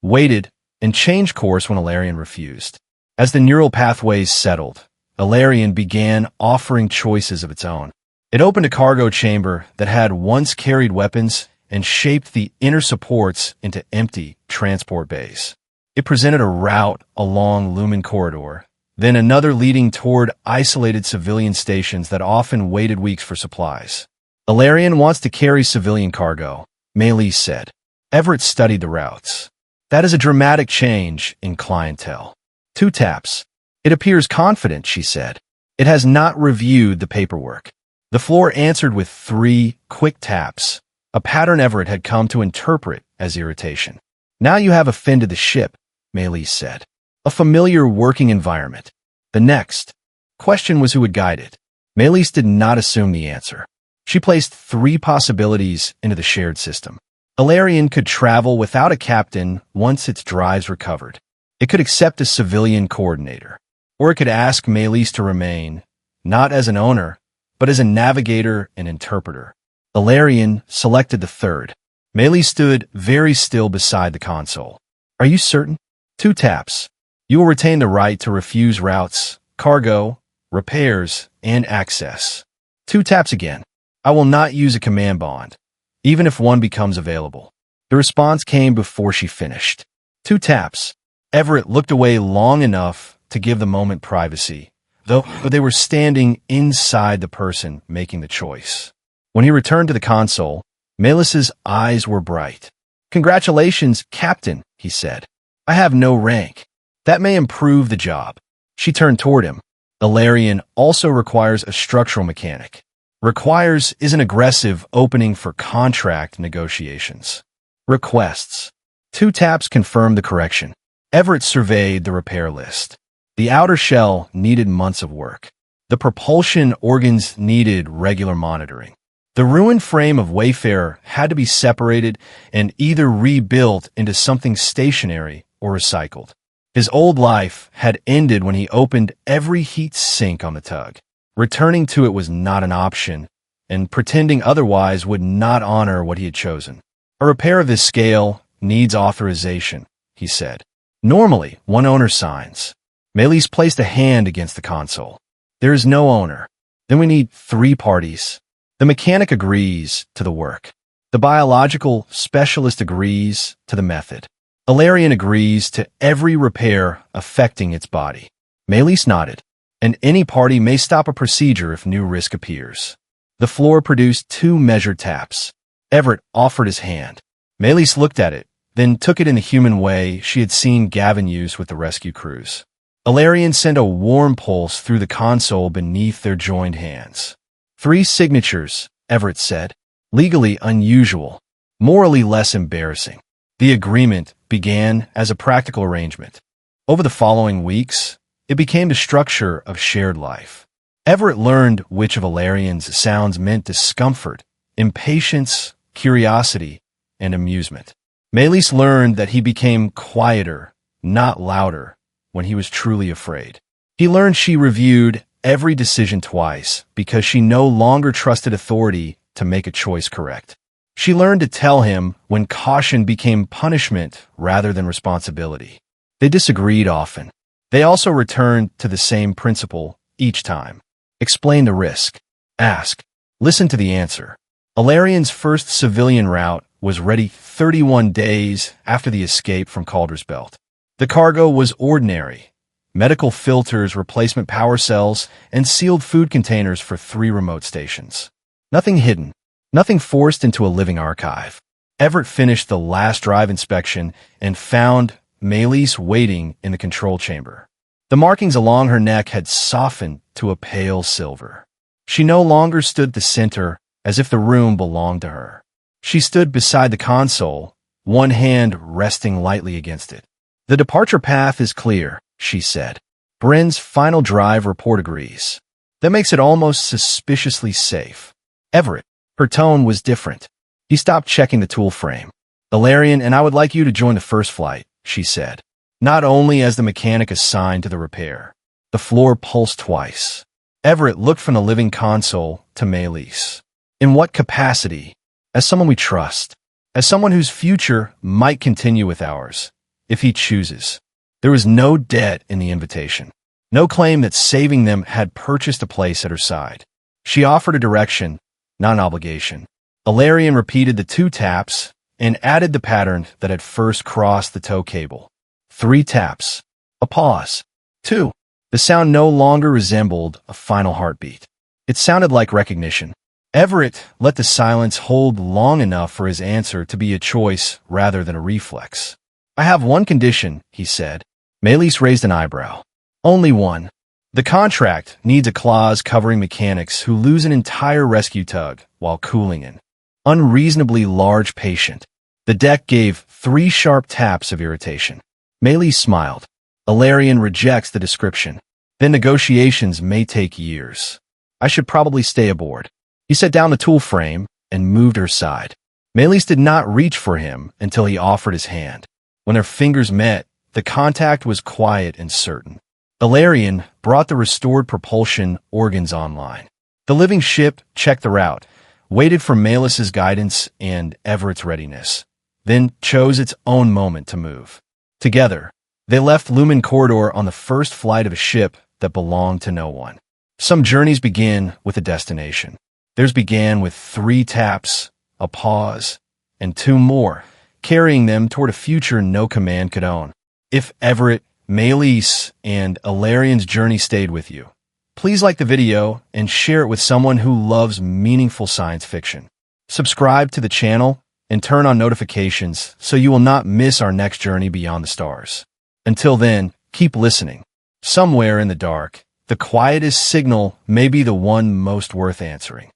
waited, and changed course when Ilarion refused. As the neural pathways settled, Ilarion began offering choices of its own. It opened a cargo chamber that had once carried weapons and shaped the inner supports into empty transport bays. It presented a route along Lumen Corridor, then another leading toward isolated civilian stations that often waited weeks for supplies. Ilarion wants to carry civilian cargo, Maelis said. Everett studied the routes. That is a dramatic change in clientele. 2 taps. It appears confident, she said. It has not reviewed the paperwork. The floor answered with 3 quick taps, a pattern Everett had come to interpret as irritation. Now you have offended the ship, Maelis said. A familiar working environment. The next question was who would guide it. Maelis did not assume the answer. She placed 3 possibilities into the shared system. Ilarion could travel without a captain once its drives recovered. It could accept a civilian coordinator. Or it could ask Maelis to remain, not as an owner, but as a navigator and interpreter. Ilarion selected the third. Maelis stood very still beside the console. Are you certain? 2 taps. You will retain the right to refuse routes, cargo, repairs, and access. 2 taps again. I will not use a command bond, even if one becomes available. The response came before she finished. 2 taps. Everett looked away long enough to give the moment privacy, though they were standing inside the person making the choice. When he returned to the console, Maelis's eyes were bright. Congratulations, Captain, he said. I have no rank. That may improve the job. She turned toward him. Ilarion also requires a structural mechanic. Requires is an aggressive opening for contract negotiations. Requests. 2 taps confirmed the correction. Everett surveyed the repair list. The outer shell needed months of work. The propulsion organs needed regular monitoring. The ruined frame of Wayfarer had to be separated and either rebuilt into something stationary or recycled. His old life had ended when he opened every heat sink on the tug. Returning to it was not an option, and pretending otherwise would not honor what he had chosen. A repair of this scale needs authorization, he said. Normally, one owner signs. Maelis placed a hand against the console. There is no owner. Then we need 3 parties. The mechanic agrees to the work. The biological specialist agrees to the method. Ilarion agrees to every repair affecting its body. Maelis nodded. and any party may stop a procedure if new risk appears. The floor produced 2 measured taps. Everett offered his hand. Maelis looked at it, then took it in the human way she had seen Gavin use with the rescue crews. Ilarion sent a warm pulse through the console beneath their joined hands. 3 signatures, Everett said. Legally unusual, morally less embarrassing. The agreement began as a practical arrangement. Over the following weeks, it became the structure of shared life. Everett learned which of Ilarion's sounds meant discomfort, impatience, curiosity, and amusement. Maelis learned that he became quieter, not louder, when he was truly afraid. He learned she reviewed every decision twice because she no longer trusted authority to make a choice correct. She learned to tell him when caution became punishment rather than responsibility. They disagreed often. They also returned to the same principle each time. Explain the risk. Ask. Listen to the answer. Ilarion's first civilian route was ready 31 days after the escape from Calder's Belt. The cargo was ordinary. Medical filters, replacement power cells, and sealed food containers for 3 remote stations. Nothing hidden. Nothing forced into a living archive. Everett finished the last drive inspection and found Maelis waiting in the control chamber. The markings along her neck had softened to a pale silver. She no longer stood at the center as if the room belonged to her. She stood beside the console, one hand resting lightly against it. The departure path is clear, she said. Bryn's final drive report agrees. That makes it almost suspiciously safe. Everett. Her tone was different. He stopped checking the tool frame. Ilarion and I would like you to join the first flight, she said. Not only as the mechanic assigned to the repair. The floor pulsed twice. Everett looked from the living console to Maelis. In what capacity? As someone we trust. As someone whose future might continue with ours, if he chooses. There was no debt in the invitation. No claim that saving them had purchased a place at her side. She offered a direction, not an obligation. Ilarion repeated the 2 taps and added the pattern that had first crossed the tow cable. 3 taps. A pause. 2. The sound no longer resembled a final heartbeat. It sounded like recognition. Everett let the silence hold long enough for his answer to be a choice rather than a reflex. I have one condition, he said. Maelis raised an eyebrow. Only one. The contract needs a clause covering mechanics who lose an entire rescue tug while cooling an unreasonably large patient. The deck gave 3 sharp taps of irritation. Maelis smiled. Ilarion rejects the description. Then negotiations may take years. I should probably stay aboard. He set down the tool frame and moved her side. Maelis did not reach for him until he offered his hand. When their fingers met, the contact was quiet and certain. Ilarion brought the restored propulsion organs online. The living ship checked the route, waited for Maelis' guidance and Everett's readiness, then chose its own moment to move. Together, they left Lumen Corridor on the first flight of a ship that belonged to no one. Some journeys begin with a destination. Theirs began with 3 taps, a pause, and 2 more, carrying them toward a future no command could own. If Everett, Maelis, and Ilarion's journey stayed with you, please like the video and share it with someone who loves meaningful science fiction. Subscribe to the channel and turn on notifications so you will not miss our next journey beyond the stars. Until then, keep listening. Somewhere in the dark, the quietest signal may be the one most worth answering.